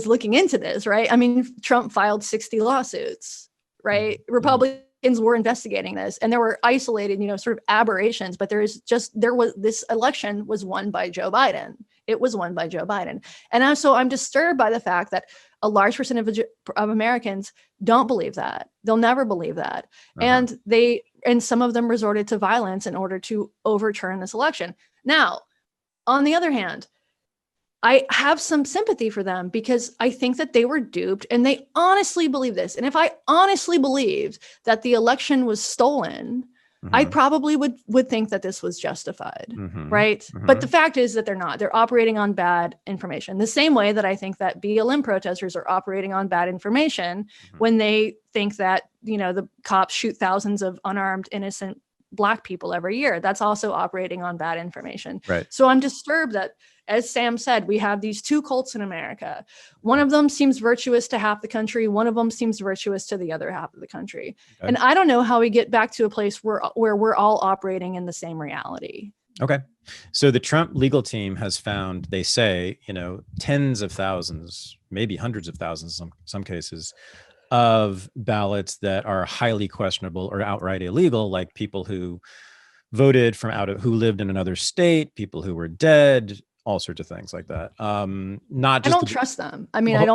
S2: looking into this, right? I mean, Trump filed 60 lawsuits, right? Republicans were investigating this, and there were isolated, sort of aberrations, but this election was won by Joe Biden. It was won by Joe Biden. And I'm disturbed by the fact that a large percentage of Americans don't believe that. They'll never believe that. And some of them resorted to violence in order to overturn this election. Now, on the other hand, I have some sympathy for them because I think that they were duped and they honestly believe this. And if I honestly believed that the election was stolen, I probably would think that this was justified, right? But the fact is that they're not. They're operating on bad information. The same way that I think that BLM protesters are operating on bad information when they think that, the cops shoot thousands of unarmed, innocent Black people every year. That's also operating on bad information.
S3: Right.
S2: So I'm disturbed that, as Sam said, we have these two cults in America. One of them seems virtuous to half the country. One of them seems virtuous to the other half of the country. Okay. And I don't know how we get back to a place where we're all operating in the same reality.
S3: Okay. So the Trump legal team has found, they say, tens of thousands, maybe hundreds of thousands in some cases, of ballots that are highly questionable or outright illegal, like people who voted who lived in another state, people who were dead, all sorts of things like that. Not just
S2: I don't trust them. I mean,
S3: right.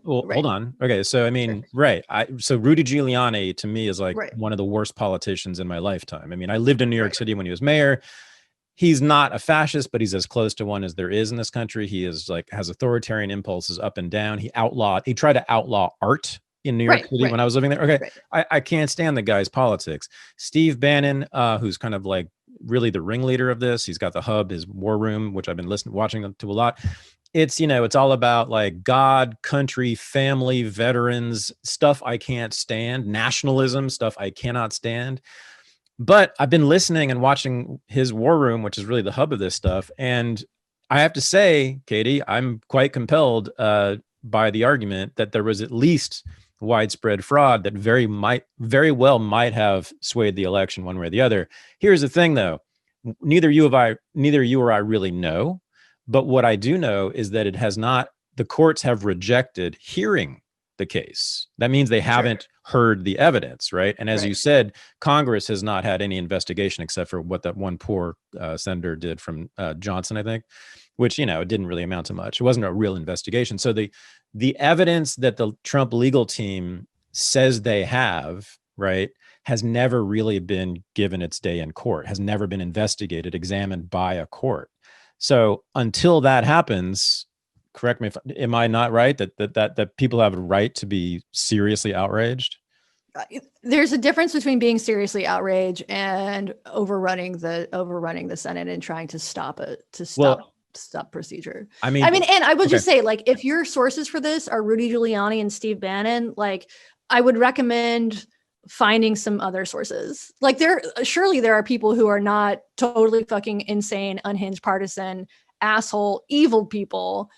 S2: Hold
S3: on. Okay. So, I mean, right. So Rudy Giuliani to me is like one of the worst politicians in my lifetime. I mean, I lived in New York City when he was mayor. He's not a fascist, but he's as close to one as there is in this country. He is has authoritarian impulses up and down. He tried to outlaw art in New York City when I was living there. Okay. I can't stand the guy's politics. Steve Bannon, who's kind of like really the ringleader of this. He's got the Hub, his war room, which I've been watching to a lot. It's, it's all about like God, country, family, veterans, stuff I can't stand, nationalism, stuff I cannot stand. But I've been listening and watching his war room, which is really the hub of this stuff. And I have to say, Katie, I'm quite compelled by the argument that there was at least widespread fraud that very well might have swayed the election one way or the other. Here's the thing, though. Neither you or I really know. But what I do know is that the courts have rejected hearing the case. That means they haven't heard the evidence, right? And as you said, Congress has not had any investigation except for what that one poor senator did from Johnson, I think, which, it didn't really amount to much. It wasn't a real investigation. So the evidence that the Trump legal team says they have, right, has never really been given its day in court, has never been investigated, examined by a court. So until that happens, correct me am I not right that people have a right to be seriously outraged?
S2: There's a difference between being seriously outraged and overrunning the Senate and trying to stop procedure. I mean, and I will just say, like, if your sources for this are Rudy Giuliani and Steve Bannon, like, I would recommend finding some other sources. Like, surely there are people who are not totally fucking insane, unhinged, partisan, asshole, evil people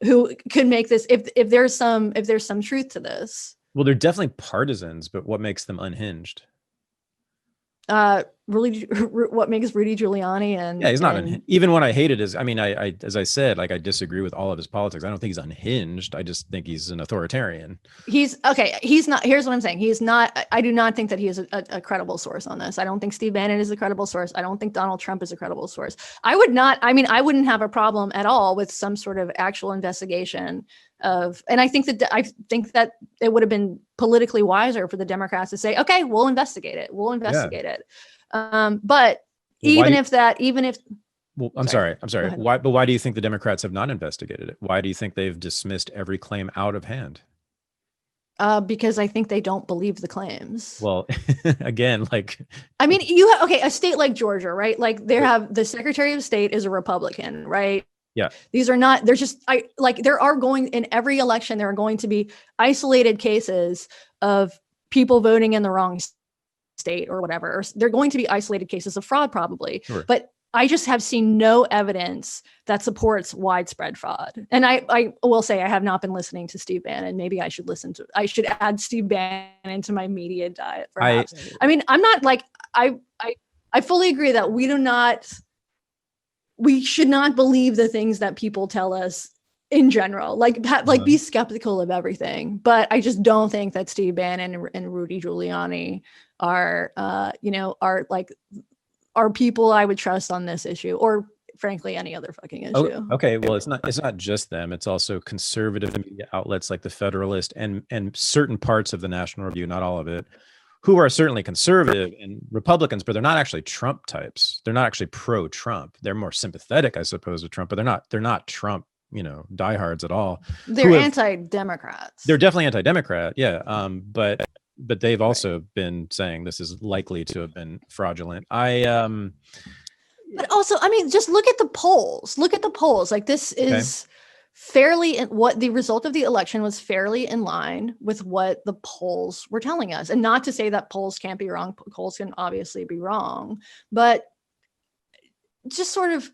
S2: who could make this, if there's some truth to this.
S3: Well, they're definitely partisans, but what makes them unhinged?
S2: Really, what makes Rudy Giuliani
S3: he's not even when I hated his. I mean, I as I said, like, I disagree with all of his politics. I don't think he's unhinged. I just think he's an authoritarian. He's
S2: not. Here's what I'm saying. He's not. I do not think that he is a credible source on this. I don't think Steve Bannon is a credible source. I don't think Donald Trump is a credible source. I wouldn't have a problem at all with some sort of actual investigation and I think that it would have been politically wiser for the Democrats to say, okay, we'll investigate it. But
S3: I'm sorry. Why do you think the Democrats have not investigated it? Why do you think they've dismissed every claim out of hand?
S2: Because I think they don't believe the claims.
S3: Well, again, like,
S2: I mean, you have, a state like Georgia, right? Like, the Secretary of State is a Republican, right?
S3: Yeah.
S2: These are not, there's just, there are going, in every election, there are going to be isolated cases of people voting in the wrong state or whatever. Or they're going to be isolated cases of fraud probably.
S3: Sure.
S2: But I just have seen no evidence that supports widespread fraud. And I will say I have not been listening to Steve Bannon. Maybe I should add Steve Bannon to my media diet, perhaps. I mean, I'm not like, I fully agree that we should not believe the things that people tell us in general, be skeptical of everything. But I just don't think that Steve Bannon and Rudy Giuliani are people I would trust on this issue, or frankly, any other fucking issue.
S3: Oh, okay. Well, it's not just them. It's also conservative media outlets like the Federalist and certain parts of the National Review, not all of it, who are certainly conservative and Republicans, but they're not actually Trump types. They're not actually pro-Trump. They're more sympathetic, I suppose, to Trump, but they're not Trump, diehards at all.
S2: They're anti-Democrats.
S3: They're definitely anti-Democrat. Yeah. But they've also been saying this is likely to have been fraudulent. But
S2: also, I mean, just look at the polls. Like, this is fairly, what the result of the election was fairly in line with what the polls were telling us. And not to say that polls can't be wrong. Polls can obviously be wrong, but just sort of,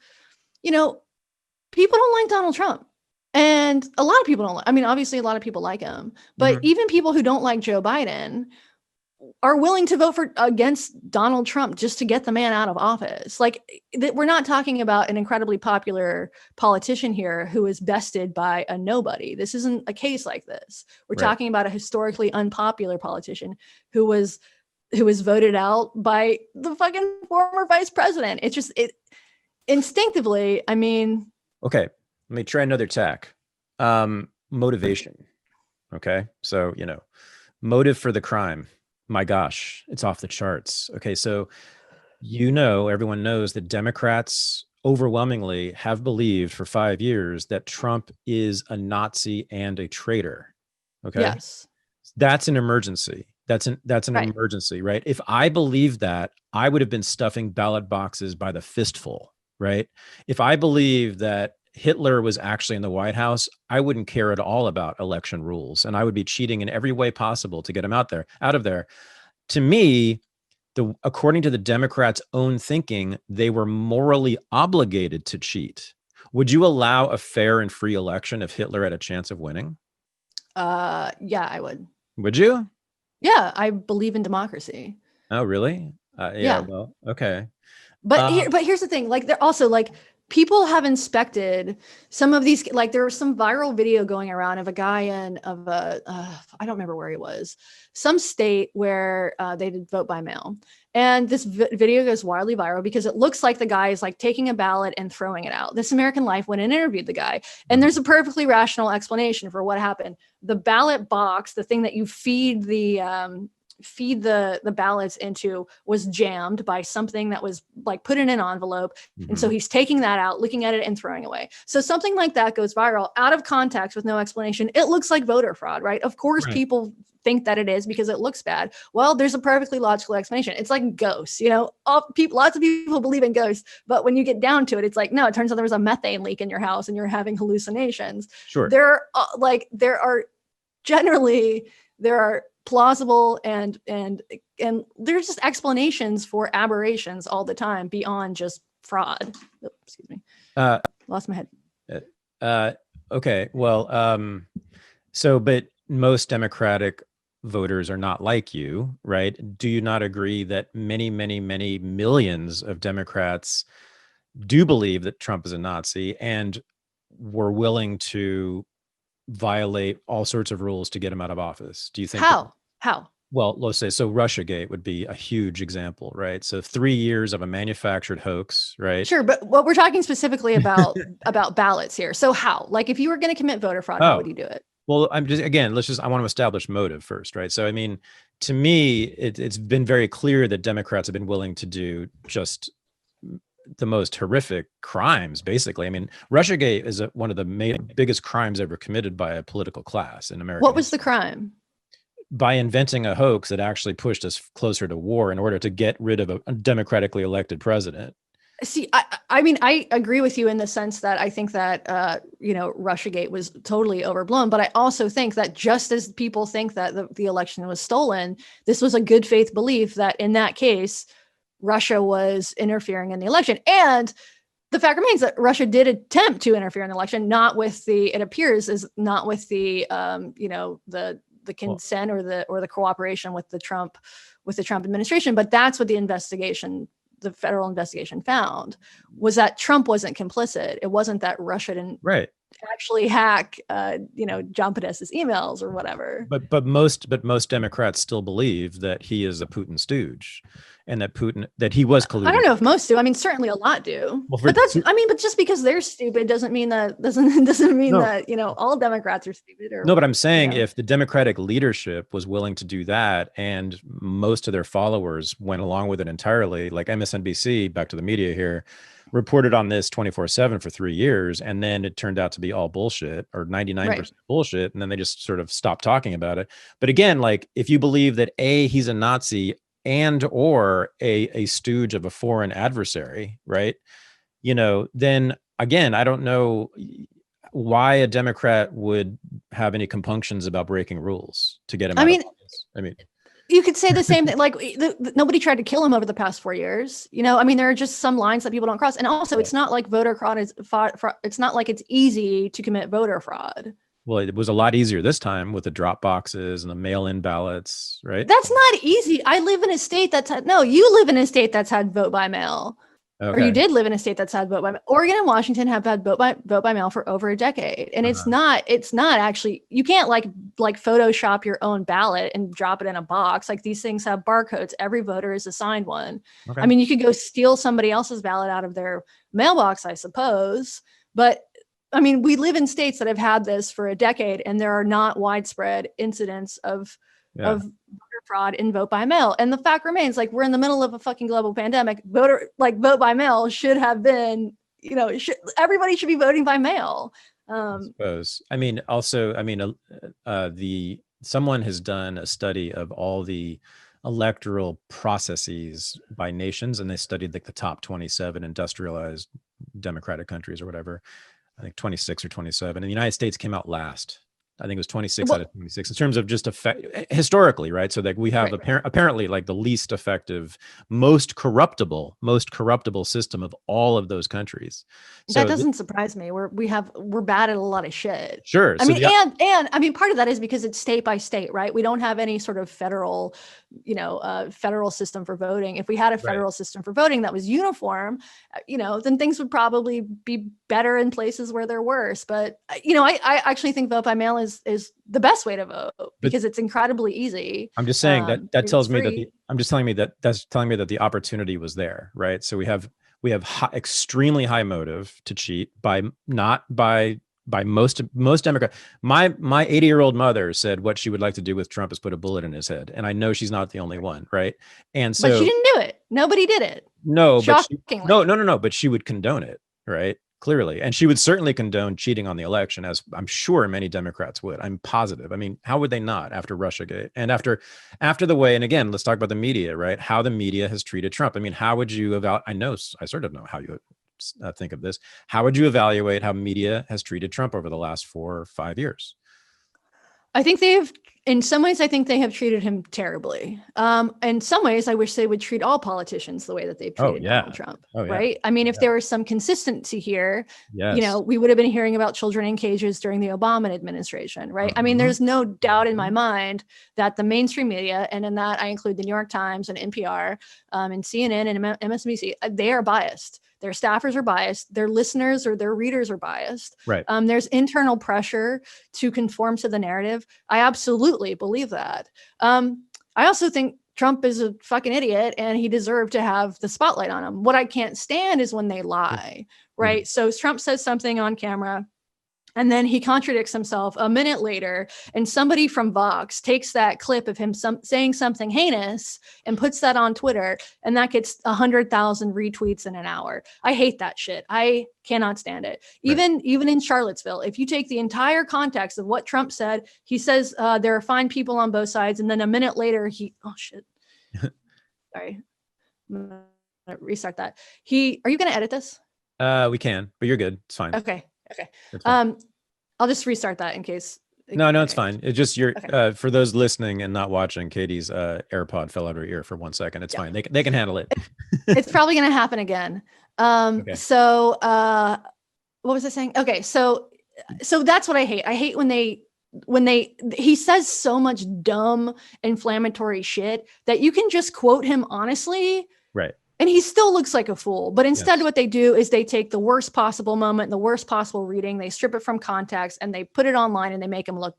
S2: people don't like Donald Trump. And a lot of people don't. I mean, obviously, a lot of people like him, but even people who don't like Joe Biden are willing to vote against Donald Trump just to get the man out of office. Like, we're not talking about an incredibly popular politician here who is bested by a nobody. This isn't a case like this. We're talking about a historically unpopular politician who was voted out by the fucking former vice president. It's just instinctively. I mean,
S3: okay. Let me try another tack. Motivation. Okay. So, motive for the crime. My gosh, it's off the charts. Okay. So, everyone knows that Democrats overwhelmingly have believed for 5 years that Trump is a Nazi and a traitor. Okay.
S2: Yes.
S3: That's an emergency. That's an emergency, right? If I believed that, I would have been stuffing ballot boxes by the fistful, right? If I believed that Hitler was actually in the White House, I wouldn't care at all about election rules, and I would be cheating in every way possible to get him out of there. To me, according to the Democrats' own thinking, they were morally obligated to cheat. Would you allow a fair and free election if Hitler had a chance of winning?
S2: Yeah, I would.
S3: Would you?
S2: Yeah, I believe in democracy.
S3: Oh, really? Yeah. Well, okay.
S2: But here's the thing. Like, they're also like, people have inspected some of these, like, there was some viral video going around of a guy I don't remember where he was, some state where they did vote by mail. And this video goes wildly viral because it looks like the guy is like taking a ballot and throwing it out. This American Life went and interviewed the guy, and there's a perfectly rational explanation for what happened. The ballot box, the thing that you feed the ballots into, was jammed by something that was like put in an envelope. And so he's taking that out, looking at it, and throwing away. So something like that goes viral out of context with no explanation. It looks like voter fraud, right? Of course, people think that it is because it looks bad. Well, there's a perfectly logical explanation. It's like ghosts, lots of people believe in ghosts, but when you get down to it, it's like, no, it turns out there was a methane leak in your house and you're having hallucinations.
S3: Sure.
S2: There are plausible and there's just explanations for aberrations all the time beyond just fraud. Oh, excuse me. Lost my head.
S3: Okay. Well, but most Democratic voters are not like you, right? Do you not agree that many, many, many millions of Democrats do believe that Trump is a Nazi and were willing to violate all sorts of rules to get him out of office? Do you think
S2: How?
S3: Well, let's say, so Russiagate would be a huge example, right? So 3 years of a manufactured hoax, right?
S2: Sure, but what we're talking specifically about ballots here. So how? Like, if you were going to commit voter fraud, how would you do it?
S3: Well, I want to establish motive first, right? So, I mean, to me, it's been very clear that Democrats have been willing to do just the most horrific crimes, basically. I mean, Russiagate is one of the biggest crimes ever committed by a political class in America.
S2: What was the crime?
S3: By inventing a hoax that actually pushed us closer to war in order to get rid of a democratically elected president.
S2: See, I mean, I agree with you in the sense that I think that, Russiagate was totally overblown. But I also think that just as people think that the election was stolen, this was a good faith belief that in that case, Russia was interfering in the election. And the fact remains that Russia did attempt to interfere in the election, it appears is not with the consent or the cooperation with the Trump administration. But that's what the federal investigation found, was that Trump wasn't complicit. It wasn't that Russia didn't actually hack, John Podesta's emails or whatever.
S3: But most Democrats still believe that he is a Putin stooge, and that he was colluding.
S2: I don't know if most do. I mean, certainly a lot do. Well, but just because they're stupid doesn't mean that all Democrats are stupid.
S3: No, but I'm saying if the Democratic leadership was willing to do that, and most of their followers went along with it entirely, like MSNBC, back to the media here, reported on this 24/7 for 3 years, and then it turned out to be all bullshit, or 99% bullshit, and then they just sort of stopped talking about it. But again, like, if you believe that he's a Nazi and or a stooge of a foreign adversary, right? Then again, I don't know why a Democrat would have any compunctions about breaking rules to get him out of office. I mean,
S2: you could say the same thing. Like, nobody tried to kill him over the past 4 years. There are just some lines that people don't cross. And also, it's not like voter fraud it's not like it's easy to commit voter fraud.
S3: Well, it was a lot easier this time with the drop boxes and the mail-in ballots, right?
S2: That's not easy. I live in a state you live in a state that's had vote by mail. Okay. Or you did live in a state that's had vote by mail. Oregon and Washington have had vote by mail for over a decade. And it's not actually, you can't like Photoshop your own ballot and drop it in a box. Like, these things have barcodes. Every voter is assigned one. Okay. I mean, you could go steal somebody else's ballot out of their mailbox, I suppose. But I mean, we live in states that have had this for a decade, and there are not widespread incidents of voter fraud in vote by mail. And the fact remains, like, we're in the middle of a fucking global pandemic. Vote by mail should have been, everybody should be voting by mail.
S3: I suppose. I mean, also, someone has done a study of all the electoral processes by nations, and they studied like the top 27 industrialized democratic countries or whatever. I think 26 or 27, and the United States came out last. I think it was 26 out of 26 in terms of just historically, right? So that we have apparently like the least effective, most corruptible system of all of those countries. So
S2: that doesn't surprise me. We're bad at a lot of shit.
S3: Sure.
S2: I mean, part of that is because it's state by state, right? We don't have any sort of federal system for voting. If we had a federal system for voting that was uniform, then things would probably be better in places where they're worse. But I actually think vote by mail is the best way to vote because it's incredibly easy.
S3: I'm just saying that tells me that's telling me that the opportunity was there, right? So we have extremely high motive to cheat by most Democrats. My 80-year-old mother said what she would like to do with Trump is put a bullet in his head, and I know she's not the only one, right? And so,
S2: but she didn't do it. Nobody did it.
S3: No, but she would condone it, right? Clearly. And she would certainly condone cheating on the election, as I'm sure many Democrats would. I'm positive. I mean, how would they not after Russiagate and after the way, and again, let's talk about the media, right? How the media has treated Trump. I mean, how would you I sort of know how you think of this. How would you evaluate how media has treated Trump over the last 4 or 5 years?
S2: In some ways, I think they have treated him terribly. In some ways, I wish they would treat all politicians the way that they've treated Donald Trump, right? I mean, if there was some consistency here, we would have been hearing about children in cages during the Obama administration, right? I mean, there's no doubt in my mind that the mainstream media, and in that I include the New York Times and NPR and CNN and MSNBC, they are biased. Their staffers are biased. Their listeners or their readers are biased.
S3: Right.
S2: There's internal pressure to conform to the narrative. I absolutely believe that. I also think Trump is a fucking idiot and he deserved to have the spotlight on him. What I can't stand is when they lie, right? So Trump says something on camera, and then he contradicts himself a minute later, and somebody from Vox takes that clip of him saying something heinous and puts that on Twitter, and that gets 100,000 retweets in an hour. I hate that shit. I cannot stand it. Even in Charlottesville, if you take the entire context of what Trump said, he says there are fine people on both sides, and then a minute later sorry, I'm gonna restart that. Are you going to edit this?
S3: We can, but you're good. It's fine.
S2: Okay.
S3: It's fine.
S2: I'll just restart that in case.
S3: No, it's fine. It's just
S2: Okay.
S3: for those listening and not watching, Katie's AirPod fell out of her ear for 1 second. It's fine. They can handle it.
S2: It's probably going to happen again.
S3: Okay.
S2: So what was I saying? Okay. So that's what I hate. I hate when he says so much dumb inflammatory shit that you can just quote him honestly.
S3: Right.
S2: And he still looks like a fool. But instead, what they do is they take the worst possible moment, the worst possible reading, they strip it from context, and they put it online, and they make him look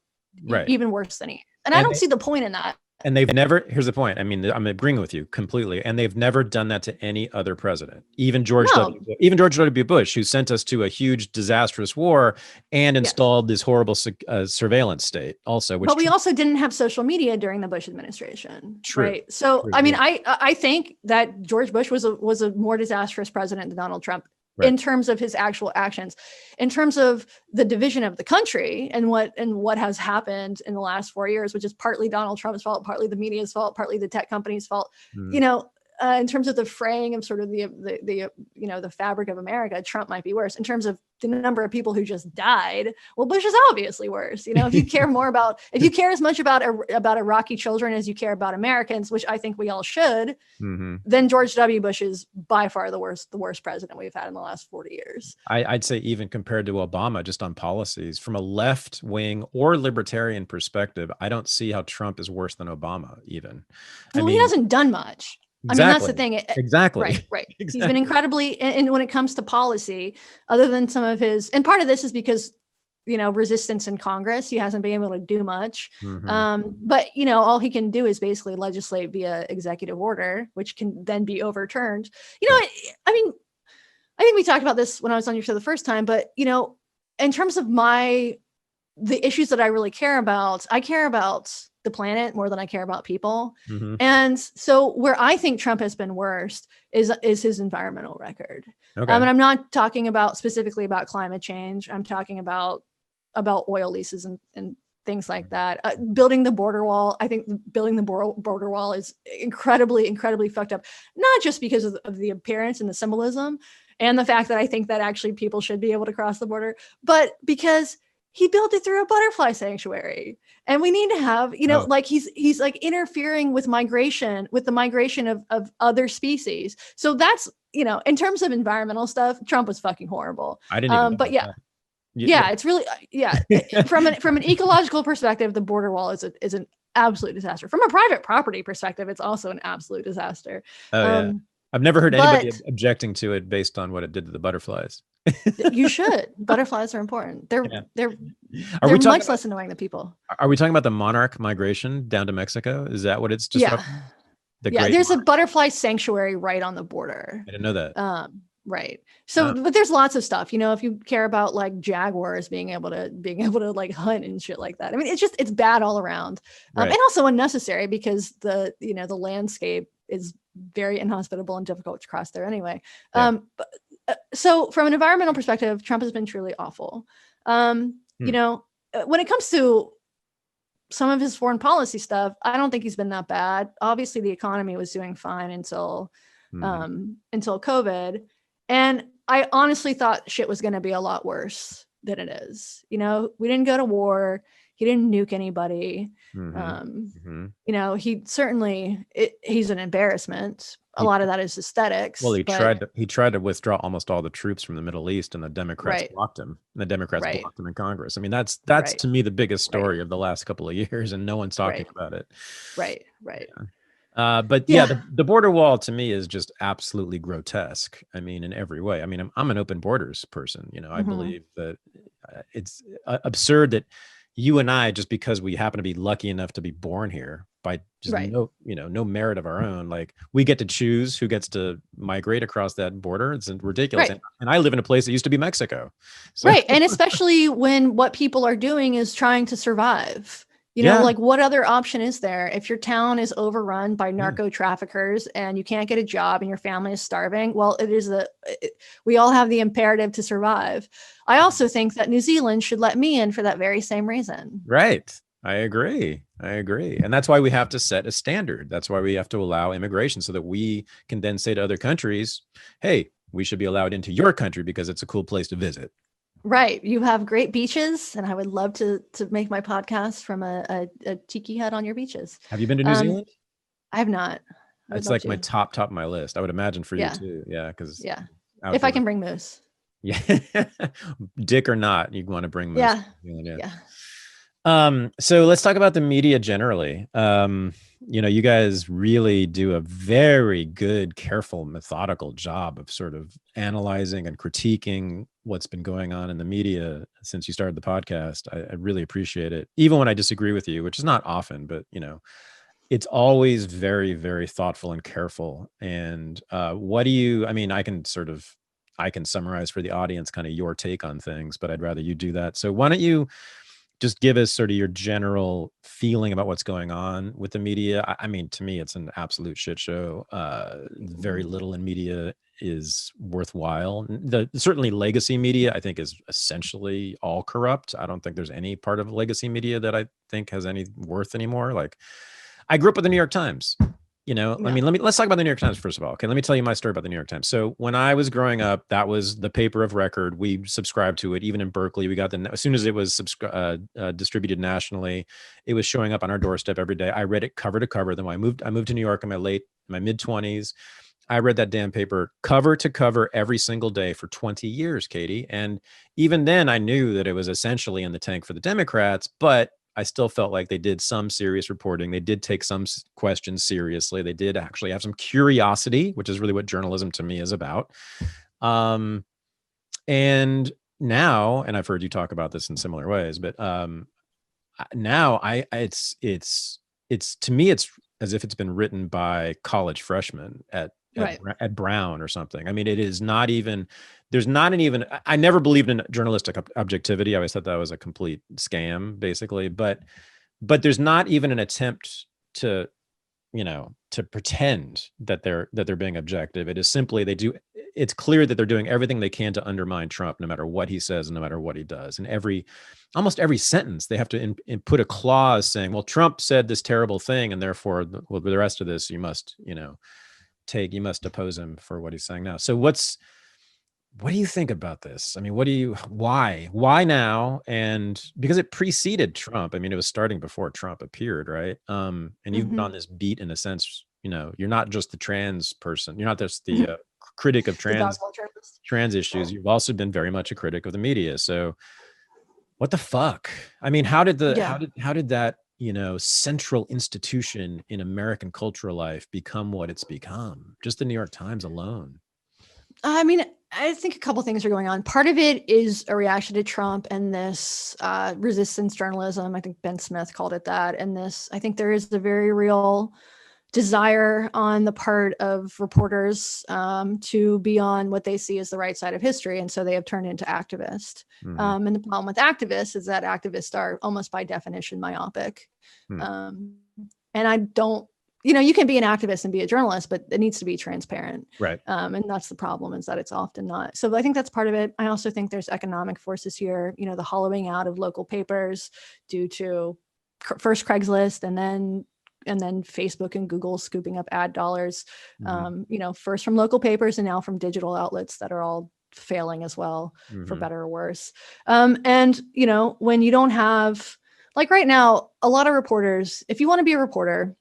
S2: even worse than he is. And I don't see the point in that.
S3: And they've never, here's the point. I mean, I'm agreeing with you completely. And they've never done that to any other president, even George W. Bush, who sent us to a huge, disastrous war and installed this horrible surveillance state also.
S2: But we also didn't have social media during the Bush administration.
S3: True.
S2: Right. So, I mean, I think that George Bush was a more disastrous president than Donald Trump. Right. In terms of his actual actions, in terms of the division of the country and what has happened in the last 4 years, which is partly Donald Trump's fault, partly the media's fault, partly the tech company's fault, in terms of the fraying of sort of the fabric of America, Trump might be worse. In terms of the number of people who just died, well, Bush is obviously worse. If you care if you care as much about Iraqi children as you care about Americans, which I think we all should, then George W. Bush is by far the worst president we've had in the last 40 years.
S3: I'd say even compared to Obama, just on policies, from a left wing or libertarian perspective, I don't see how Trump is worse than Obama even.
S2: Well, he hasn't done much.
S3: Exactly.
S2: I mean, that's the thing.
S3: Exactly.
S2: Right.
S3: Exactly.
S2: He's been incredibly, and when it comes to policy, other than some of his, and part of this is because, resistance in Congress, he hasn't been able to do much. But, all he can do is basically legislate via executive order, which can then be overturned. I mean, I think we talked about this when I was on your show the first time, but, in terms of the issues that I really care about, I care about the planet more than I care about people. And so where I think Trump has been worst is his environmental record. Okay. And I'm not talking specifically about climate change. I'm talking about oil leases and things like that. Building the border wall. I think building the border wall is incredibly, incredibly fucked up, not just because of the appearance and the symbolism and the fact that I think that actually people should be able to cross the border, but because he built it through a butterfly sanctuary. And we need to have, he's like interfering with the migration of other species. So that's, in terms of environmental stuff, Trump was fucking horrible.
S3: I didn't even know
S2: but
S3: that.
S2: It's really, from an ecological perspective, the border wall is an absolute disaster. From a private property perspective, it's also an absolute disaster.
S3: I've never heard anybody objecting to it based on what it did to the butterflies.
S2: You should. Butterflies are important. They're much less annoying than people.
S3: Are we talking about the monarch migration down to Mexico? Is that what it's disrupting?
S2: There's a butterfly sanctuary right on the border.
S3: I didn't know that.
S2: Right. So, but there's lots of stuff, if you care about like jaguars being able to like hunt and shit like that. I mean, it's bad all around, and also unnecessary because the landscape is very inhospitable and difficult to cross there anyway. So from an environmental perspective, Trump has been truly awful. When it comes to some of his foreign policy stuff, I don't think he's been that bad. Obviously, the economy was doing fine until COVID. And I honestly thought shit was going to be a lot worse than it is. We didn't go to war. He didn't nuke anybody. He certainly, he's an embarrassment. A lot of that is aesthetics.
S3: Well, he tried to withdraw almost all the troops from the Middle East, and the Democrats blocked him. And the Democrats blocked him in Congress. I mean, that's to me the biggest story of the last couple of years, and no one's talking about it.
S2: Right.
S3: The border wall to me is just absolutely grotesque. I mean, in every way. I mean, I'm an open borders person. I believe that it's absurd that you and I, just because we happen to be lucky enough to be born here by just no merit of our own, like we get to choose who gets to migrate across that border. It's ridiculous. And I live in a place that used to be Mexico. So. Right.
S2: And especially when what people are doing is trying to survive. Like what other option is there? If your town is overrun by narco traffickers and you can't get a job and your family is starving, well, we all have the imperative to survive. I also think that New Zealand should let me in for that very same reason.
S3: Right. I agree. And that's why we have to set a standard. That's why we have to allow immigration so that we can then say to other countries, hey, we should be allowed into your country because it's a cool place to visit.
S2: Right. You have great beaches, and I would love to make my podcast from a tiki hut on your beaches.
S3: Have you been to New Zealand?
S2: I have not.
S3: It's like my top of my list. I would imagine for you too. Yeah. Because
S2: if I can bring moose.
S3: Yeah. Dick or not, you want to bring moose.
S2: Yeah.
S3: So let's talk about the media generally. You guys really do a very good, careful, methodical job of sort of analyzing and critiquing what's been going on in the media since you started the podcast. I really appreciate it. Even when I disagree with you, which is not often, but it's always very, very thoughtful and careful. And I can summarize for the audience kind of your take on things, but I'd rather you do that. So why don't you just give us sort of your general feeling about what's going on with the media? I mean, to me, it's an absolute shit show. Very little in media is worthwhile. Certainly legacy media, I think, is essentially all corrupt. I don't think there's any part of legacy media that I think has any worth anymore. Like, I grew up with the New York Times. Let's talk about the New York Times first of all. Okay, let me tell you my story about the New York Times. So when I was growing up, that was the paper of record. We subscribed to it. Even in Berkeley, we got as soon as it was distributed nationally, it was showing up on our doorstep every day. I read it cover to cover. Then when I moved to New York in my mid-20s. I read that damn paper cover to cover every single day for 20 years, Katie. And even then, I knew that it was essentially in the tank for the Democrats, but I still felt like they did some serious reporting. They did take some questions seriously. They did actually have some curiosity, which is really what journalism to me is about. And now, and I've heard you talk about this in similar ways, but now it's to me, it's as if it's been written by college freshmen at Brown or something. I mean, it is not even, I never believed in journalistic objectivity. I always thought that was a complete scam, basically. But there's not even an attempt to pretend that they're being objective. It is simply, it's clear that they're doing everything they can to undermine Trump, no matter what he says and no matter what he does. And almost every sentence, they have to put a clause saying, well, Trump said this terrible thing, and therefore, the rest of this, you must oppose him for what he's saying now. So what do you think about this? I mean, why now? And because it preceded Trump, I mean, it was starting before Trump appeared, right? And you've been on this beat in a sense, you're not just the trans person. You're not just the critic of trans issues. You've also been very much a critic of the media. So what the fuck? I mean, how did that, central institution in American cultural life become what it's become? Just the New York Times alone.
S2: I mean, I think a couple things are going on. Part of it is a reaction to Trump and this resistance journalism. I think Ben Smith called it that. And I think there is a very real desire on the part of reporters to be on what they see as the right side of history. And so they have turned into activists. And the problem with activists is that activists are almost by definition myopic. And I don't, you can be an activist and be a journalist, but it needs to be transparent.
S3: Right.
S2: And that's the problem, is that it's often not. So I think that's part of it. I also think there's economic forces here, the hollowing out of local papers due to first Craigslist and then Facebook and Google scooping up ad dollars, first from local papers and now from digital outlets that are all failing as well, for better or worse. And when you don't have, like right now, a lot of reporters, if you want to be a reporter,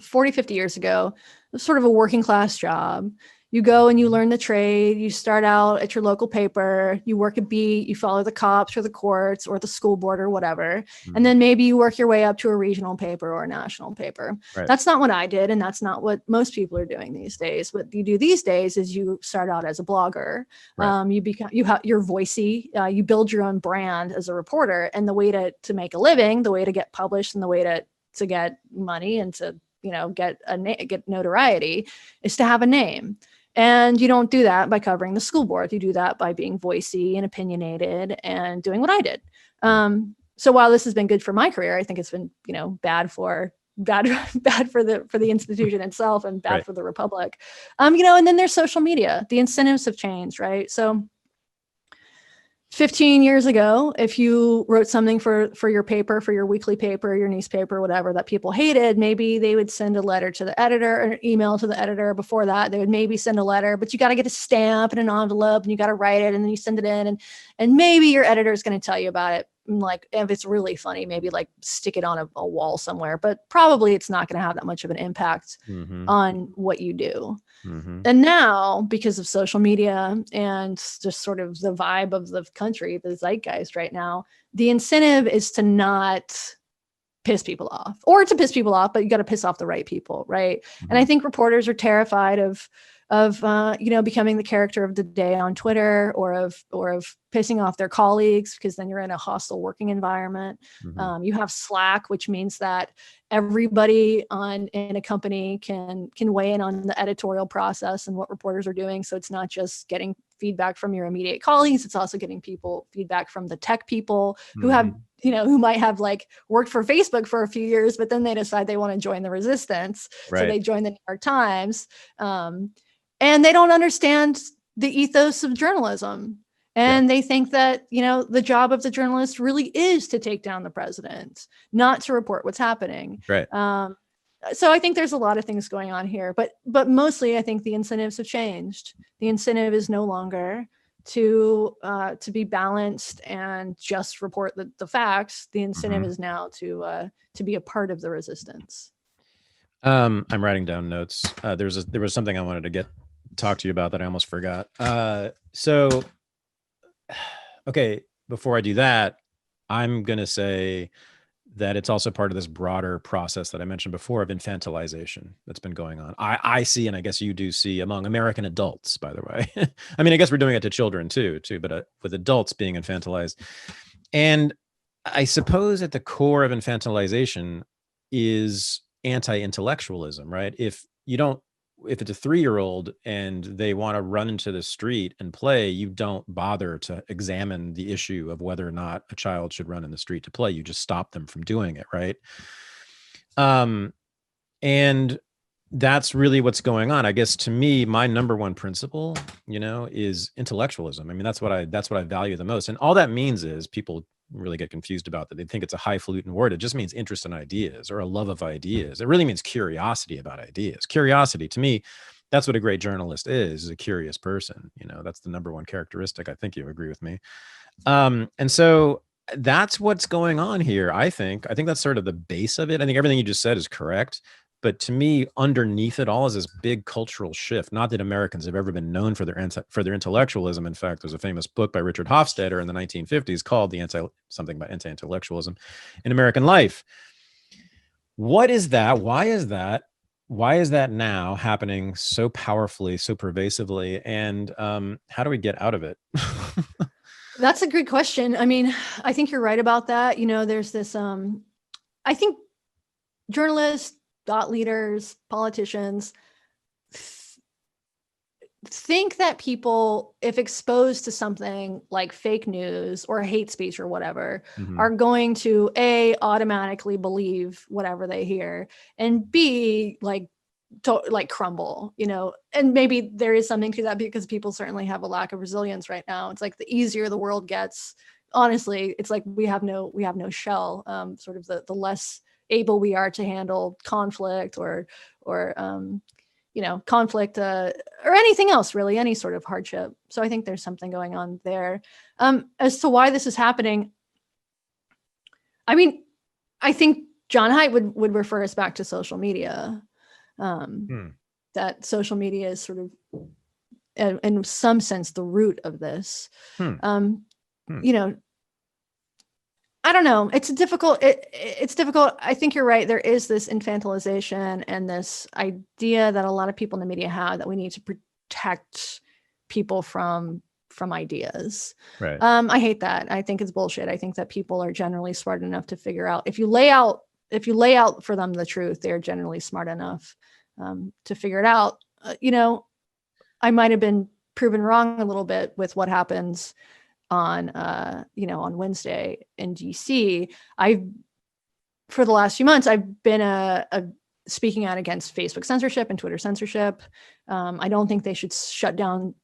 S2: 40, 50 years ago, it was sort of a working class job. You go and you learn the trade. You start out at your local paper. You work a beat. You follow the cops or the courts or the school board or whatever. And then maybe you work your way up to a regional paper or a national paper. Right. That's not what I did. And that's not what most people are doing these days. What you do these days is you start out as a blogger. Right. You're voicey. You build your own brand as a reporter. And the way to make a living, the way to get published, and the way to get money and to get notoriety is to have a name. And you don't do that by covering the school board. You do that by being voicey and opinionated and doing what I did. So while this has been good for my career, I think it's been, bad for the institution itself and bad for the Republic. And then there's social media. The incentives have changed, right? So 15 years ago, if you wrote something for your paper, for your weekly paper, your newspaper, whatever, that people hated, maybe they would send a letter to the editor or an email to the editor. Before that, they would maybe send a letter, but you got to get a stamp and an envelope and you got to write it and then you send it in, and maybe your editor is going to tell you about it. And like, if it's really funny, maybe like stick it on a wall somewhere, but probably it's not going to have that much of an impact on what you do. And now, because of social media and just sort of the vibe of the country, the zeitgeist right now, the incentive is to not piss people off, or to piss people off, but you got to piss off the right people, right? And I think reporters are terrified of becoming the character of the day on Twitter, or of pissing off their colleagues, because then you're in a hostile working environment. You have Slack, which means that everybody in a company can weigh in on the editorial process and what reporters are doing. So it's not just getting feedback from your immediate colleagues, it's also getting feedback from the tech people who have, who might have like worked for Facebook for a few years, but then they decide they want to join the resistance. Right. So they join the New York Times. And they don't understand the ethos of journalism. And they think that, the job of the journalist really is to take down the president, not to report what's happening.
S3: Right.
S2: So I think there's a lot of things going on here, but mostly I think the incentives have changed. The incentive is no longer to be balanced and just report the facts. The incentive is now to be a part of the resistance.
S3: I'm writing down notes. There was something I wanted to talk to you about that I almost forgot. So, okay, before I do that, I'm going to say that it's also part of this broader process that I mentioned before of infantilization that's been going on. I see, and I guess you do see, among American adults, by the way. I mean, I guess we're doing it to children too, but with adults being infantilized. And I suppose at the core of infantilization is anti-intellectualism, right? If it's a 3-year-old and they want to run into the street and play, you don't bother to examine the issue of whether or not a child should run in the street to play. You just stop them from doing it, right? And that's really what's going on. I guess to me, my number one principle, is intellectualism. I mean, that's what I value the most. And all that means is, people really get confused about that. They think it's a highfalutin word. It just means interest in ideas or a love of ideas. It really means curiosity about ideas. Curiosity, to me, that's what a great journalist is a curious person. That's the number one characteristic. I think you agree with me. And so that's what's going on here. I think that's sort of the base of it. I think everything you just said is correct. But to me, underneath it all is this big cultural shift. Not that Americans have ever been known for their intellectualism. In fact, there's a famous book by Richard Hofstadter in the 1950s called something about anti-intellectualism in American life. What is that? Why is that? Why is that now happening so powerfully, so pervasively? And how do we get out of it?
S2: That's a good question. I mean, I think you're right about that. There's this, I think journalists, thought leaders, politicians think that people, if exposed to something like fake news or hate speech or whatever, are going to automatically believe whatever they hear, and B, crumble, and maybe there is something to that, because people certainly have a lack of resilience right now. It's like the easier the world gets, honestly, it's like we have no shell, sort of the less able we are to handle conflict or conflict or anything else, really, any sort of hardship. So I think there's something going on there. As to why this is happening, I mean, I think John Haidt would refer us back to social media. That social media is sort of, in some sense, the root of this. I don't know. It's difficult. It's difficult. I think you're right. There is this infantilization and this idea that a lot of people in the media have, that we need to protect people from ideas.
S3: Right.
S2: I hate that. I think it's bullshit. I think that people are generally smart enough to figure out, if you lay out for them the truth, they're generally smart enough to figure it out. I might have been proven wrong a little bit with what happens on Wednesday in DC. For the last few months, I've been a speaking out against Facebook censorship and Twitter censorship. I don't think they should shut down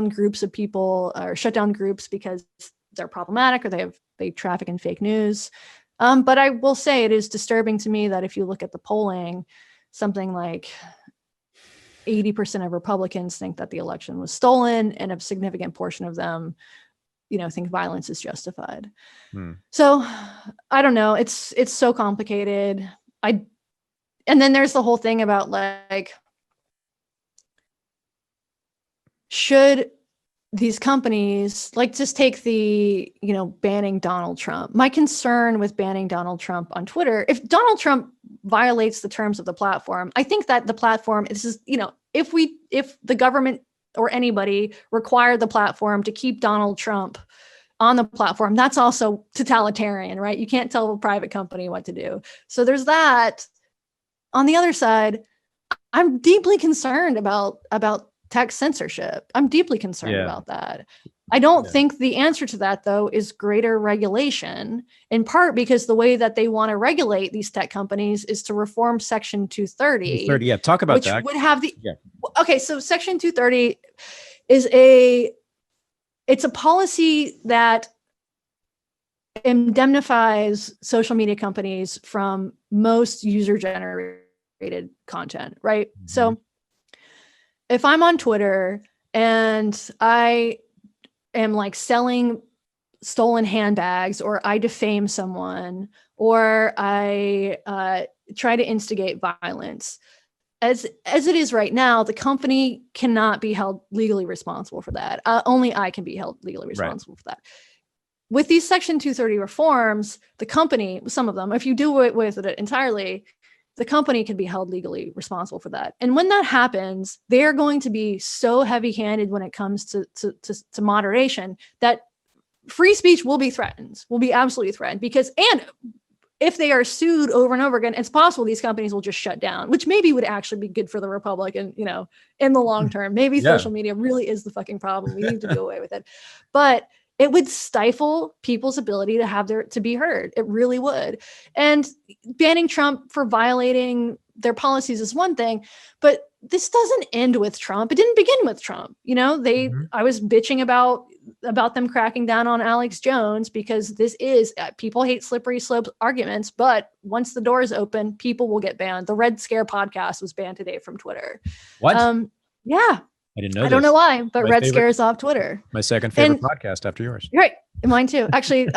S2: groups of people, or shut down groups because they're problematic or they traffic in fake news. But I will say it is disturbing to me that if you look at the polling, something like 80% of Republicans think that the election was stolen, and a significant portion of them, think violence is justified. So I don't know. It's so complicated. And then there's the whole thing about like, should these companies, like, just take the, banning Donald Trump. My concern with banning Donald Trump on Twitter, if Donald Trump violates the terms of the platform, I think that the platform is, if the government or anybody required the platform to keep Donald Trump on the platform, that's also totalitarian, right? You can't tell a private company what to do. So there's that. On the other side, I'm deeply concerned about tech censorship. I'm deeply concerned about that. I don't think the answer to that, though, is greater regulation, in part because the way that they want to regulate these tech companies is to reform Section 230.
S3: 230, yeah. Talk about that.
S2: Would have the okay. So Section 230 is it's a policy that indemnifies social media companies from most user-generated content, right? Mm-hmm. So if I'm on Twitter and I am like selling stolen handbags, or I defame someone, or I try to instigate violence, as it is right now, the company cannot be held legally responsible for that. Only I can be held legally responsible for that. With these Section 230 reforms, the company, some of them, if you do it with it entirely, the company can be held legally responsible for that. And when that happens, they're going to be so heavy-handed when it comes to moderation that free speech will be threatened, will be absolutely threatened. And if they are sued over and over again, it's possible these companies will just shut down, which maybe would actually be good for the Republic and, in the long term. Maybe social media really is the fucking problem. We need to do away with it. But it would stifle people's ability to be heard. It really would. And banning Trump for violating their policies is one thing, but this doesn't end with Trump. It didn't begin with Trump. I was bitching about them cracking down on Alex Jones because this is, people hate slippery slope arguments, but once the door is open, people will get banned. The Red Scare podcast was banned today from Twitter.
S3: What?
S2: Yeah.
S3: I didn't know.
S2: I don't know why, but Red Scare is off Twitter.
S3: My second favorite podcast after yours.
S2: Right. Mine too. Actually,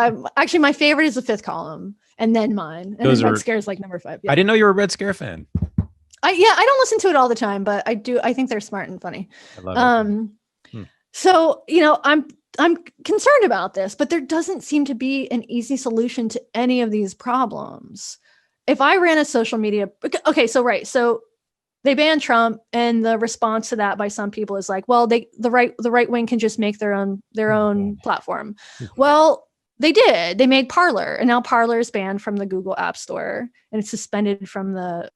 S2: my favorite is the Fifth Column, and then mine. And then Red Scare is like number 5. Yeah.
S3: I didn't know you were a Red Scare fan.
S2: I don't listen to it all the time, but I do. I think they're smart and funny.
S3: I love it.
S2: So, I'm concerned about this, but there doesn't seem to be an easy solution to any of these problems. If I ran a social media, so they banned Trump, and the response to that by some people is like, well, the right wing can just make their own platform. Well, they did. They made Parler, and now Parler is banned from the Google App Store, and it's suspended from the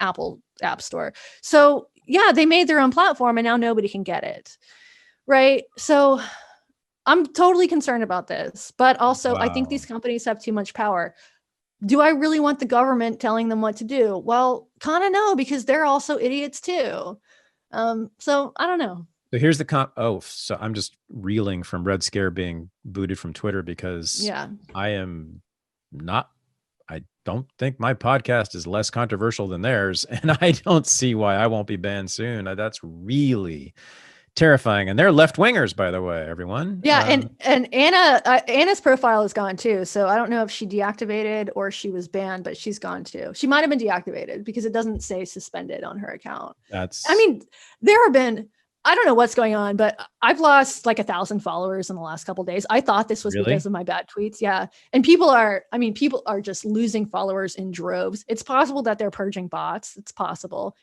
S2: Apple App Store. So yeah, they made their own platform, and now nobody can get it. Right. So I'm totally concerned about this, but also I think these companies have too much power. Do I really want the government telling them what to do? Well, kind of no, because they're also idiots too. So I don't know.
S3: So here's the so I'm just reeling from Red Scare being booted from Twitter because I don't think my podcast is less controversial than theirs, and I don't see why I won't be banned soon. That's really terrifying. And they're left-wingers, by the way, everyone.
S2: Yeah. And Anna's profile is gone too. So I don't know if she deactivated or she was banned, but she's gone too. She might've been deactivated because it doesn't say suspended on her account. There have been, I don't know what's going on, but I've lost like 1,000 followers in the last couple of days. I thought this was because of my bad tweets. Yeah. And people are just losing followers in droves. It's possible that they're purging bots. It's possible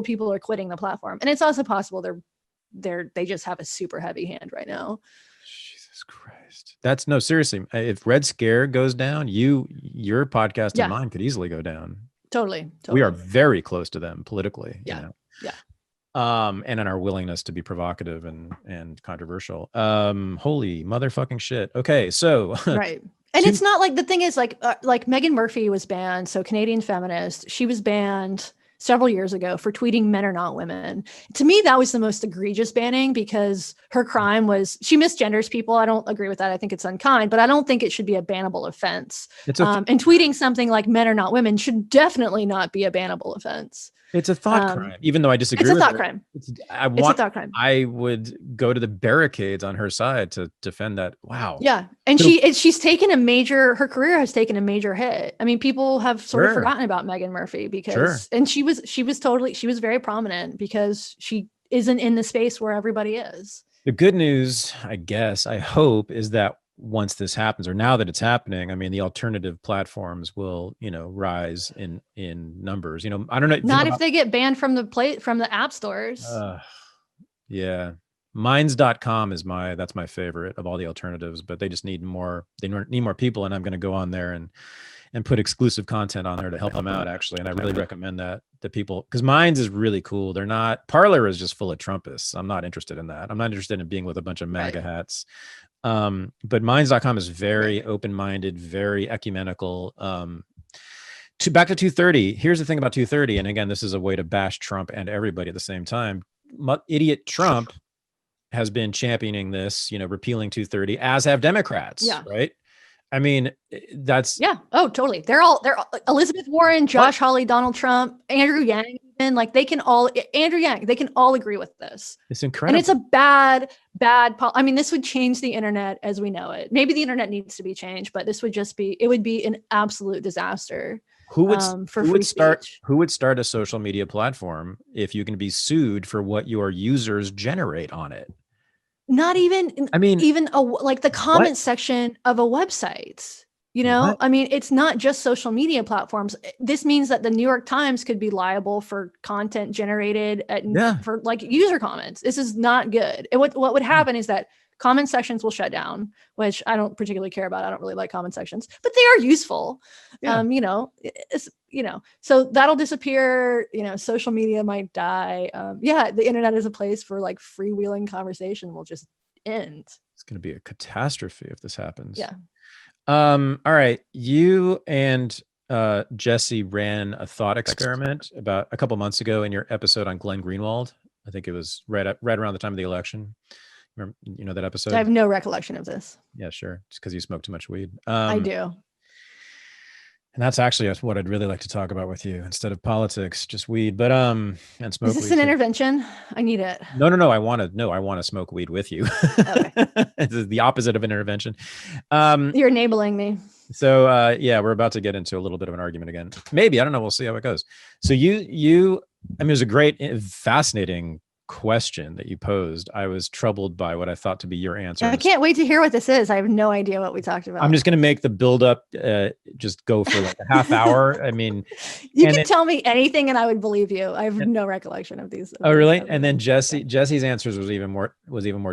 S2: people are quitting the platform. And it's also possible they just have a super heavy hand right now.
S3: Jesus Christ. Seriously. If Red Scare goes down, your podcast and mine could easily go down.
S2: Totally.
S3: We are very close to them politically.
S2: Yeah. Yeah.
S3: And in our willingness to be provocative and controversial. Holy motherfucking shit. Okay. So
S2: right. And it's not like, the thing is like Megan Murphy was banned. So Canadian feminist, she was banned several years ago for tweeting "men are not women." To me, that was the most egregious banning, because her crime was she misgenders people. I don't agree with that. I think it's unkind, but I don't think it should be a bannable offense. And tweeting something like "men are not women" should definitely not be a bannable offense.
S3: It's a thought crime, even though I disagree with it.
S2: It's a thought crime.
S3: It's a thought crime. I would go to the barricades on her side to defend that. Wow.
S2: Yeah. And she's taken her career has taken a major hit. I mean, people have sort of forgotten about Megan Murphy because, and she was very prominent because she isn't in the space where everybody is. The
S3: good news, I guess, I hope, is that once this happens, or now that it's happening, I mean, the alternative platforms will, rise in numbers. I don't know.
S2: Not if they get banned from the app stores.
S3: Yeah. Minds.com that's my favorite of all the alternatives, but they just need more. They need more people, and I'm going to go on there and put exclusive content on there to help them out, actually. And I really recommend that people, because Minds is really cool. Parler is just full of Trumpists. I'm not interested in that. I'm not interested in being with a bunch of MAGA hats. But minds.com is very open-minded, very ecumenical. Back to 230. Here's the thing about 230. And again, this is a way to bash Trump and everybody at the same time. Idiot Trump has been championing this, repealing 230, as have Democrats, right? I mean, that's...
S2: Yeah. Oh, totally. They're all Elizabeth Warren, Josh Hawley, Donald Trump, Andrew Yang, and they can all agree with this.
S3: It's incredible.
S2: And it's a bad I mean, this would change the internet as we know it. Maybe the internet needs to be changed, but this would be an absolute disaster.
S3: Who would start a social media platform if you can be sued for what your users generate on it?
S2: Not even, the comment section of a website, I mean, it's not just social media platforms. This means that the New York Times could be liable for content generated for user comments. This is not good. And what would happen is that comment sections will shut down, which I don't particularly care about. I don't really like comment sections, but they are useful. Yeah. So that'll disappear. Social media might die. The internet is a place for freewheeling conversation will just end.
S3: It's going to be a catastrophe if this happens.
S2: Yeah.
S3: All right. You and Jesse ran a thought experiment about a couple months ago in your episode on Glenn Greenwald. I think it was right around the time of the election. Remember, that episode?
S2: I have no recollection of this.
S3: Yeah, sure. Just because you smoke too much weed.
S2: I do.
S3: And that's actually what I'd really like to talk about with you, instead of politics, just weed, but and smoke.
S2: Is this an intervention? I need it.
S3: No. I want to smoke weed with you. Okay. It's the opposite of an intervention.
S2: You're enabling me.
S3: So we're about to get into a little bit of an argument again. Maybe, I don't know. We'll see how it goes. So it was a great, fascinating question that you posed. I was troubled by what I thought to be your answer.
S2: I can't wait to hear what this is. I have no idea what we talked about.
S3: I'm just going to make the build up just go for a half hour. I mean,
S2: you can tell me anything and I would believe you. I have no recollection of these.
S3: Oh, really? And then Jesse's answers was even more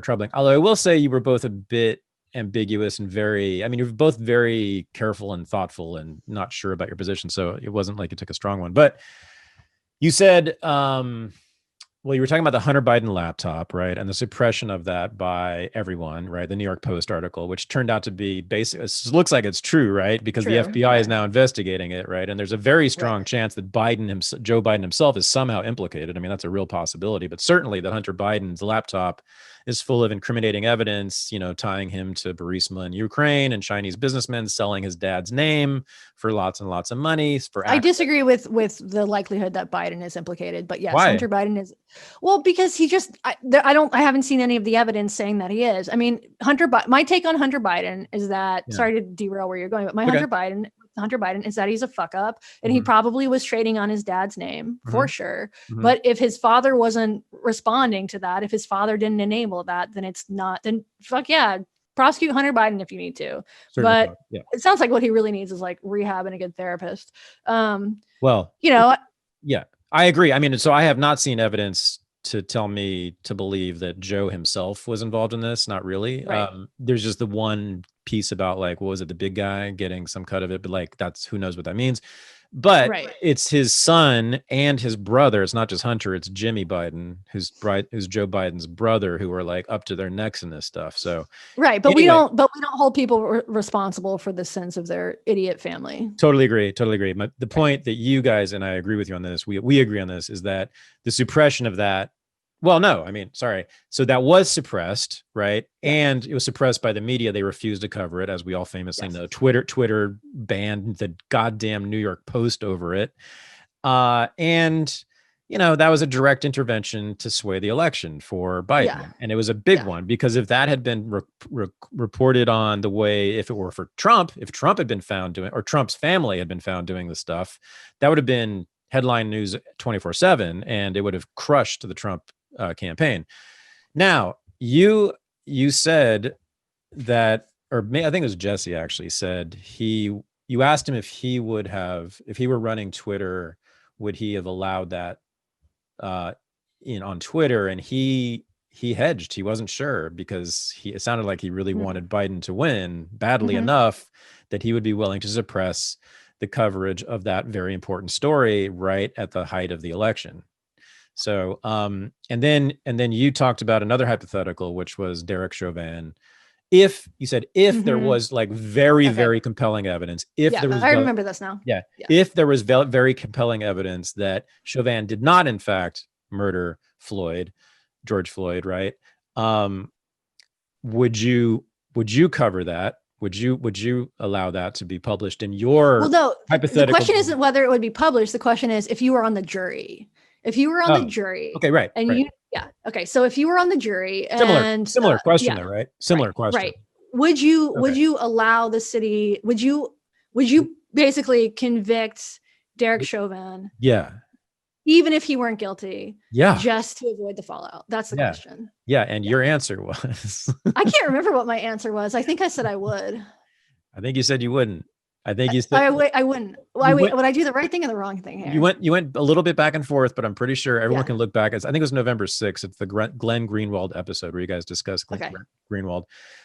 S3: troubling. Although I will say you were both a bit ambiguous and you're both very careful and thoughtful and not sure about your position. So it wasn't like you took a strong one, but you said, well, you were talking about the Hunter Biden laptop, right? And the suppression of that by everyone, right? The New York Post article, which turned out to be it looks like it's true, right? Because the FBI is now investigating it, right? And there's a very strong chance that Joe Biden himself is somehow implicated. I mean, that's a real possibility, but certainly that Hunter Biden's laptop is full of incriminating evidence, tying him to Burisma in Ukraine and Chinese businessmen selling his dad's name for lots and lots of money. I
S2: disagree with the likelihood that Biden is implicated, but yes,
S3: Why?
S2: Hunter Biden is. Well, because he just, I haven't seen any of the evidence saying that he is. I mean, my take on Hunter Biden is that, sorry to derail where you're going, but Hunter Biden is that he's a fuck up and he probably was trading on his dad's name for sure. But if his father wasn't responding to that, if his father didn't enable that, then fuck yeah, prosecute Hunter Biden if you need to. Certainly. But it sounds like what he really needs is rehab and a good therapist.
S3: Yeah, I agree. I mean, so I have not seen evidence to tell me to believe that Joe himself was involved in this. Not really. Right. There's just the one piece about what was it, the big guy getting some cut of it, but that's, who knows what that means. But
S2: Right.
S3: it's his son and his brother. It's not just Hunter. It's Jimmy Biden, who's Joe Biden's brother, who are like up to their necks in this stuff. So
S2: Right. But
S3: anyway,
S2: we don't hold people responsible for the sins of their idiot family.
S3: Totally agree. The point that you guys, and I agree with you on this, we agree on this, is that the suppression of that, well, no, I mean, sorry. So that was suppressed, right?
S2: Yeah.
S3: And it was suppressed by the media. They refused to cover it, as we all famously know. Twitter banned the goddamn New York Post over it. And, that was a direct intervention to sway the election for Biden.
S2: Yeah.
S3: And it was a big one, because if that had been reported on the way, if it were for Trump, if Trump had been found doing, or Trump's family had been found doing the stuff, that would have been headline news 24/7, and it would have crushed the Trump campaign. Now, you said that, or I think it was Jesse actually said you asked him if he were running Twitter, would he have allowed that on Twitter? And he hedged. He wasn't sure, because it sounded like he really wanted Biden to win badly enough that he would be willing to suppress the coverage of that very important story right at the height of the election. So, and then you talked about another hypothetical, which was Derek Chauvin. If there was like very compelling evidence,
S2: I remember this now.
S3: Yeah. If there was very compelling evidence that Chauvin did not, in fact, murder George Floyd, right? Would you cover that? Would you allow that to be published in your hypothetical?
S2: The question isn't whether it would be published. The question is if you were on the jury. If you were on the jury.
S3: Okay, right.
S2: And
S3: right.
S2: Okay. So if you were on the jury,
S3: similar question though, right? Similar question.
S2: Right. Would you allow the city? Would you basically convict Derek Chauvin?
S3: Yeah.
S2: Even if he weren't guilty, just to avoid the fallout? That's the question.
S3: Yeah, and your answer was?
S2: I can't remember what my answer was. I think I said I would.
S3: I think you said you wouldn't. I think you said
S2: I wouldn't. Would I do the right thing or the wrong thing here?
S3: You went a little bit back and forth, but I'm pretty sure everyone can look back. I think it was November 6th. It's the Glenn Greenwald episode where you guys discuss Glenn Greenwald.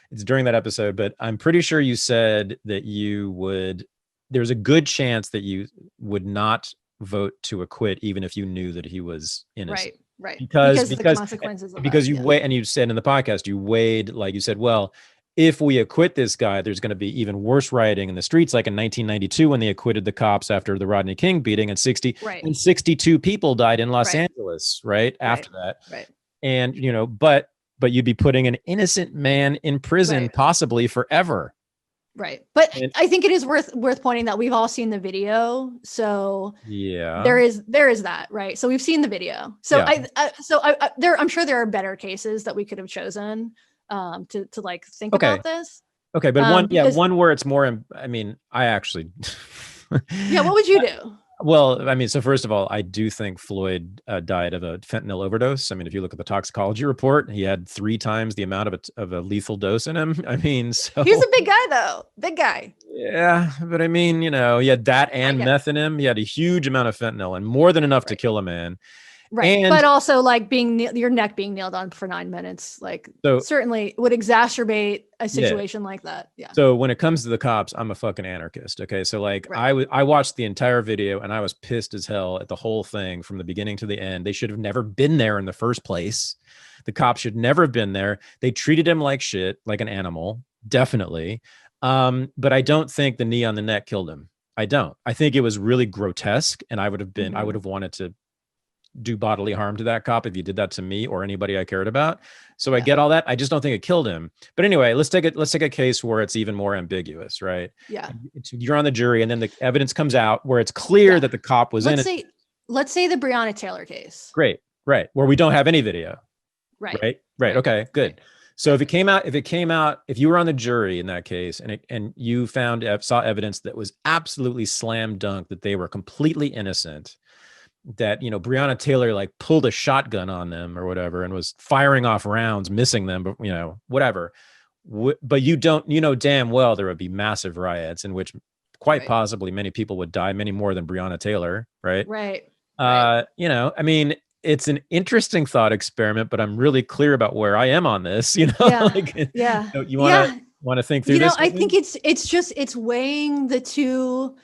S3: It's during that episode, but I'm pretty sure you said that there's a good chance that you would not vote to acquit, even if you knew that he was innocent.
S2: Right.
S3: Because
S2: the consequences of
S3: because and you said in the podcast, you weighed, like you said, well, if we acquit this guy, there's going to be even worse rioting in the streets, like in 1992 when they acquitted the cops after the Rodney King beating, and 62 people died in Los Angeles, right? After that.
S2: Right.
S3: And, but you'd be putting an innocent man in prison possibly forever.
S2: Right. But I think it is worth pointing that we've all seen the video. So there is that, right? So we've seen the video. So I'm sure there are better cases that we could have chosen to like think about this.
S3: Okay. But one where it's more, I mean, I actually,
S2: what would you do?
S3: Well, I mean, so first of all, I do think Floyd died of a fentanyl overdose. I mean, if you look at the toxicology report, he had 3 times the amount of a lethal dose in him. I mean, so
S2: he's a big guy, though. Big guy.
S3: Yeah, but I mean, he had that and meth in him. He had a huge amount of fentanyl and more than enough to kill a man.
S2: Right. But also like your neck being nailed on for 9 minutes, certainly would exacerbate a situation like that. Yeah.
S3: So when it comes to the cops, I'm a fucking anarchist. Okay. So I watched the entire video and I was pissed as hell at the whole thing from the beginning to the end. They should have never been there in the first place. The cops should never have been there. They treated him like shit, like an animal. Definitely. But I don't think the knee on the neck killed him. I don't. I think it was really grotesque, and I would have wanted to do bodily harm to that cop if he did that to me or anybody I cared about. So I get all that. I just don't think it killed him. But anyway, let's take a case where it's even more ambiguous, right?
S2: Yeah.
S3: You're on the jury and then the evidence comes out where it's clear that the cop was innocent.
S2: Let's say the Breonna Taylor case.
S3: Great. Right. Where we don't have any video.
S2: Right.
S3: Okay, good. Right. So if you were on the jury in that case and you saw evidence that was absolutely slam dunk that they were completely innocent, that Breonna Taylor like pulled a shotgun on them or whatever and was firing off rounds, missing them, but whatever. But you damn well there would be massive riots in which quite possibly many people would die, many more than Breonna Taylor, right?
S2: Right.
S3: I mean, it's an interesting thought experiment, but I'm really clear about where I am on this. You want to think through this?
S2: I think it's weighing the two.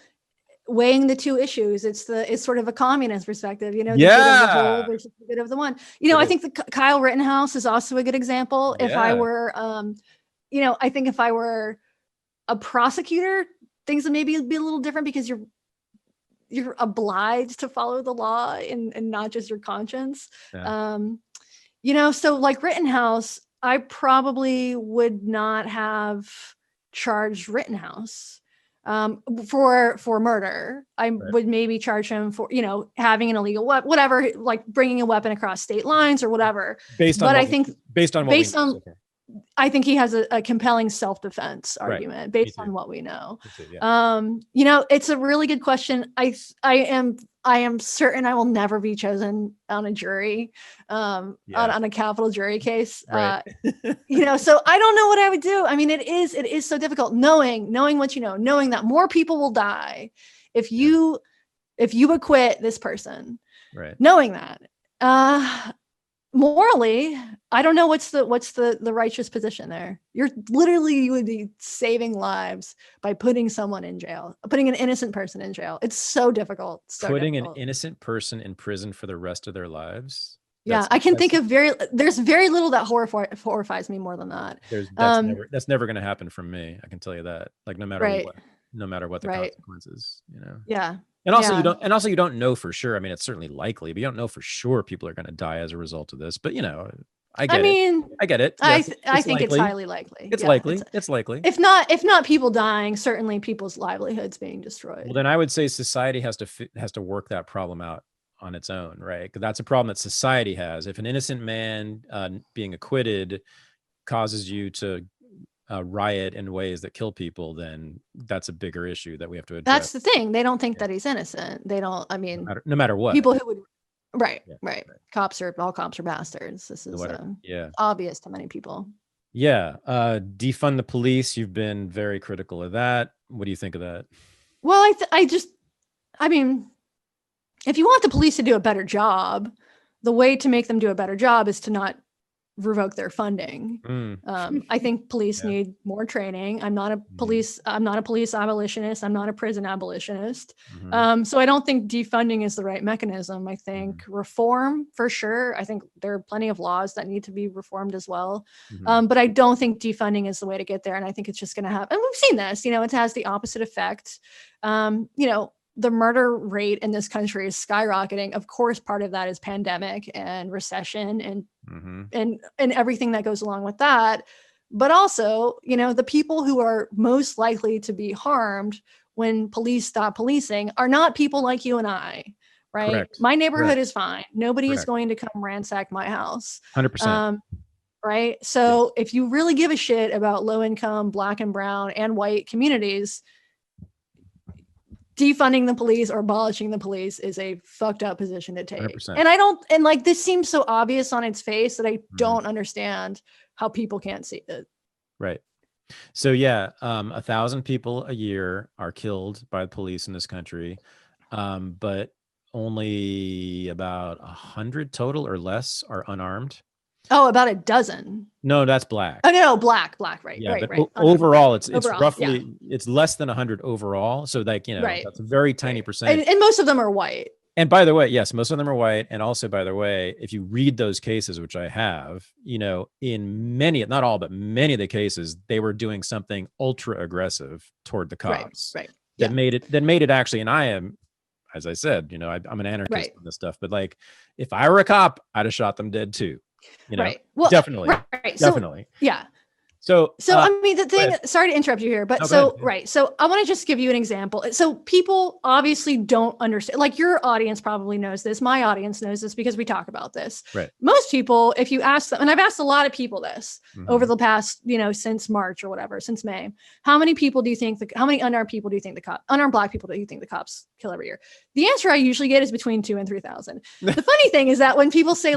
S2: weighing the two issues. It's sort of a communist perspective, the good of the whole versus the good of the one. I think the Kyle Rittenhouse is also a good example. If I were, I think if I were a prosecutor, things would maybe be a little different because you're obliged to follow the law and not just your conscience. So like Rittenhouse, I probably would not have charged Rittenhouse for murder. I would maybe charge him for, having an illegal weapon, whatever, like bringing a weapon across state lines or whatever. Based on I think he has a compelling self-defense argument based on what we know. It's a really good question. I am certain I will never be chosen on a jury, on a capital jury case. So I don't know what I would do. I mean, it is so difficult knowing what knowing that more people will die if you acquit this person, knowing that, morally, I don't know what's the righteous position there. You would be saving lives by putting someone in jail, putting an innocent person in jail. It's so difficult.
S3: Putting an innocent person in prison for the rest of their lives.
S2: I can think of there's very little that horrifies me more than that.
S3: That's never going to happen from me. I can tell you that. Like no matter what the consequences,
S2: Yeah.
S3: And also you don't know for sure. I mean, it's certainly likely, but you don't know for sure people are going to die as a result of this. But I get it. Yes,
S2: I think it's highly likely.
S3: It's likely. It's likely.
S2: If not people dying, certainly people's livelihoods being destroyed.
S3: Well, then I would say society has to work that problem out on its own, right? Because that's a problem that society has. If an innocent man being acquitted causes you to riot in ways that kill people, then that's a bigger issue that we have to address.
S2: That's the thing. They don't think that he's innocent. They don't. I mean,
S3: no matter what.
S2: People who would, right. All cops are bastards. This is obvious to many people.
S3: Yeah. Defund the police. You've been very critical of that. What do you think of that?
S2: Well, I mean, if you want the police to do a better job, the way to make them do a better job is to not revoke their funding. I think police need more training. I'm not a police abolitionist. I'm not a prison abolitionist. So I don't think defunding is the right mechanism. I think reform for sure. I think there are plenty of laws that need to be reformed as well. But I don't think defunding is the way to get there. And I think it's just going to happen. And we've seen this, it has the opposite effect. The murder rate in this country is skyrocketing. Of course, part of that is pandemic and recession and everything that goes along with that. But also, the people who are most likely to be harmed when police stop policing are not people like you and I, right?
S3: Correct.
S2: My neighborhood is fine. Nobody is going to come ransack my house.
S3: 100%.
S2: Right. So if you really give a shit about low income, Black and brown and white communities, defunding the police or abolishing the police is a fucked up position to take.
S3: 100%.
S2: And this seems so obvious on its face that I don't understand how people can't see it.
S3: Right. So 1,000 people a year are killed by the police in this country. But only about 100 total or less are unarmed.
S2: Oh, about a dozen.
S3: No, that's Black.
S2: Oh no, black, right.
S3: Yeah,
S2: right,
S3: but
S2: right.
S3: Overall, it's roughly it's less than 100 overall. So that's a very tiny percentage.
S2: And most of them are white.
S3: And by the way, yes, most of them are white. And also, by the way, if you read those cases, which I have, in many, not all, but many of the cases, they were doing something ultra aggressive toward the cops.
S2: Right.
S3: That made it actually. And I am, as I said, I'm an anarchist on this stuff. But like, if I were a cop, I'd have shot them dead too. Well, definitely. Definitely. So
S2: I mean, the thing, sorry to interrupt you here, but so I want to just give you an example. So people obviously don't understand, like your audience probably knows this. My audience knows this because we talk about this.
S3: Right.
S2: Most people, if you ask them, and I've asked a lot of people this over the past, since March or whatever, since May, how many people do you think, how many unarmed people do you think unarmed Black people do you think the cops kill every year? The answer I usually get is between 2,000 and 3,000. The funny thing is that when people say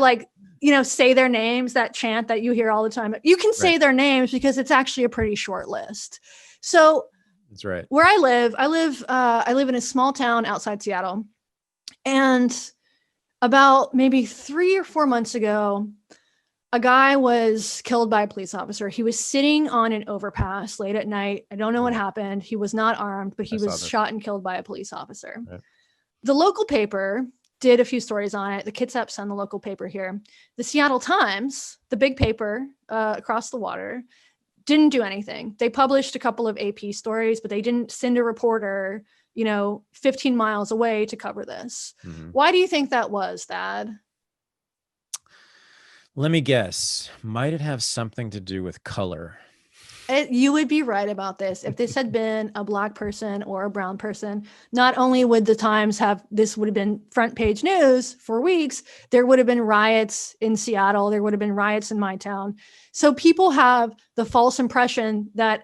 S2: say their names, that chant that you hear all the time, you can say their names because it's actually a pretty short list. So
S3: that's right.
S2: Where I live in a small town outside Seattle. And about maybe 3 or 4 months ago, a guy was killed by a police officer. He was sitting on an overpass late at night. I don't know what happened. He was not armed, but he was shot and killed by a police officer. Right. The local paper did a few stories on it. The Kitsap Sun, the local paper here. The Seattle Times, the big paper across the water, didn't do anything. They published a couple of AP stories, but they didn't send a reporter, 15 miles away to cover this. Mm-hmm. Why do you think that was, Thad?
S3: Let me guess. Might it have something to do with color?
S2: You would be right about this. If this had been a Black person or a brown person, not only would the Times this would have been front page news for weeks, there would have been riots in Seattle. There would have been riots in my town. So people have the false impression that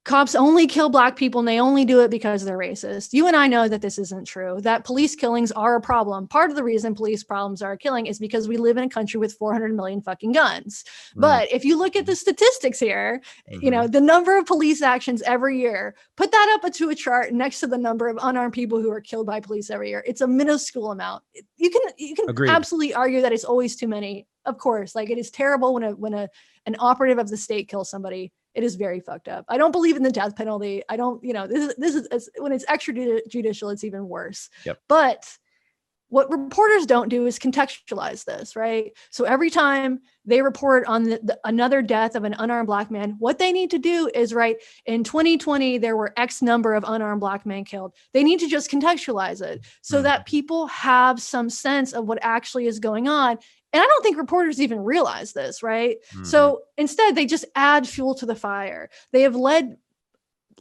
S2: cops only kill Black people and they only do it because they're racist. You and I know that this isn't true, that police killings are a problem. Part of the reason police problems are killing is because we live in a country with 400 million fucking guns. Mm. But if you look at the statistics here, the number of police actions every year, put that up to a chart next to the number of unarmed people who are killed by police every year. It's a minuscule amount. You can
S3: Agreed.
S2: Absolutely argue that it's always too many. Of course, like it is terrible when an operative of the state kills somebody. It is very fucked up. I don't believe in the death penalty. I don't, this is when it's extrajudicial, it's even worse.
S3: Yep.
S2: But what reporters don't do is contextualize this, right? So every time they report on another death of an unarmed Black man, what they need to do is write, in 2020, there were X number of unarmed Black men killed. They need to just contextualize it so that people have some sense of what actually is going on. And I don't think reporters even realize this, right? Mm-hmm. So instead, they just add fuel to the fire. They have led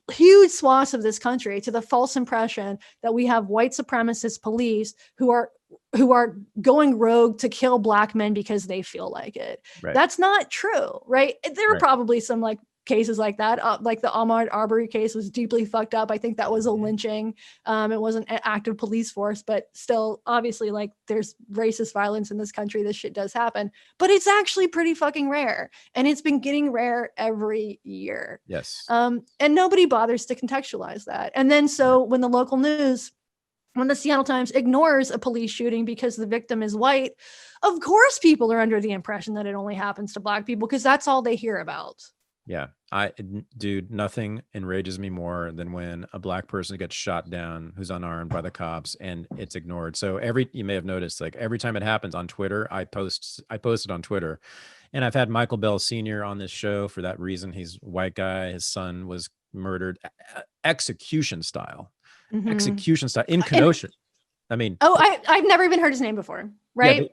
S2: huge swaths of this country to the false impression that we have white supremacist police who are going rogue to kill Black men because they feel like it. Right. That's not true, right? There are probably some cases like that, like the Ahmaud Arbery case was deeply fucked up. I think that was a lynching. It wasn't an active police force, but still, obviously, there's racist violence in this country. This shit does happen, but it's actually pretty fucking rare, and it's been getting rare every year.
S3: Yes.
S2: And nobody bothers to contextualize that. And then when the Seattle Times ignores a police shooting because the victim is white, of course people are under the impression that it only happens to Black people because that's all they hear about.
S3: Yeah. Dude, nothing enrages me more than when a Black person gets shot down who's unarmed by the cops and it's ignored. So you may have noticed, every time it happens on Twitter, I post it on Twitter. And I've had Michael Bell Sr. on this show for that reason. He's a white guy. His son was murdered execution style in Kenosha.
S2: I've never even heard his name before. Right.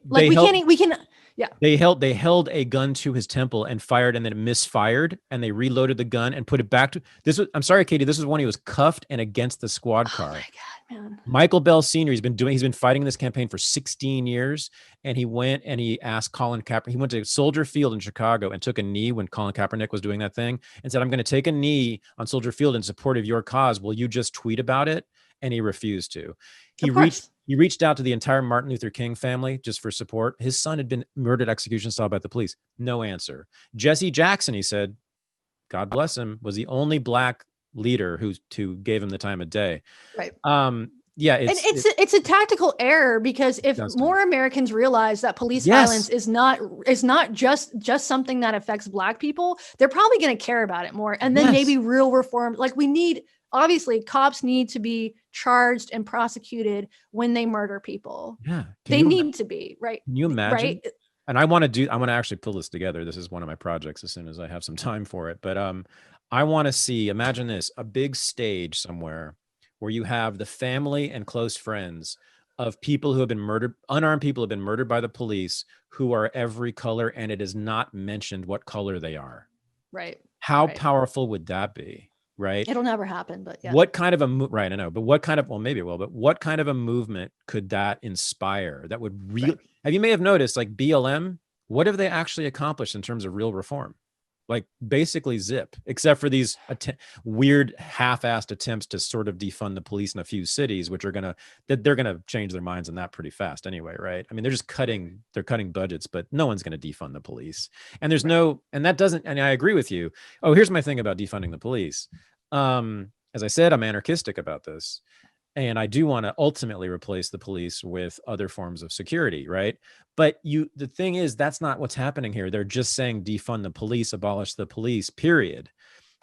S3: Yeah, they held a gun to his temple and fired, and then it misfired, and they reloaded the gun and put it back to I'm sorry, Katie, this is when he was cuffed and against the squad car.
S2: Oh my God, man.
S3: Michael Bell Sr. He's been fighting this campaign for 16 years. And he went and he asked Colin Kaepernick, he went to Soldier Field in Chicago and took a knee when Colin Kaepernick was doing that thing and said, I'm going to take a knee on Soldier Field in support of your cause. Will you just tweet about it? And he refused to. He reached out to the entire Martin Luther King family just for support. His son had been murdered execution style by the police. No answer. Jesse Jackson, he said, God bless him, was the only Black leader who gave him the time of day.
S2: Right.
S3: It's
S2: a tactical error because if more Americans realize that police violence is not just something that affects Black people, they're probably going to care about it more. And then maybe real reform, obviously cops need to be charged and prosecuted when they murder people.
S3: Yeah.
S2: They need to be, right?
S3: Can you imagine?
S2: Right?
S3: And I want to actually pull this together. This is one of my projects as soon as I have some time for it. But I want to imagine this, a big stage somewhere where you have the family and close friends of people who have been murdered, unarmed people have been murdered by the police who are every color, and it is not mentioned what color they are.
S2: Right.
S3: How powerful would that be? Right.
S2: It'll never happen, but yeah.
S3: What kind of right? I know, but what kind of? Well, maybe it will. But what kind of a movement could that inspire? That would really. Right. You may have noticed, BLM. What have they actually accomplished in terms of real reform? Basically zip, except for these weird half-assed attempts to sort of defund the police in a few cities, which they're gonna change their minds on that pretty fast anyway, right? I mean, they're cutting budgets, but no one's gonna defund the police. And there's and I agree with you. Oh, here's my thing about defunding the police. As I said, I'm anarchistic about this. And I do want to ultimately replace the police with other forms of security, right? But the thing is, that's not what's happening here. They're just saying defund the police, abolish the police, period.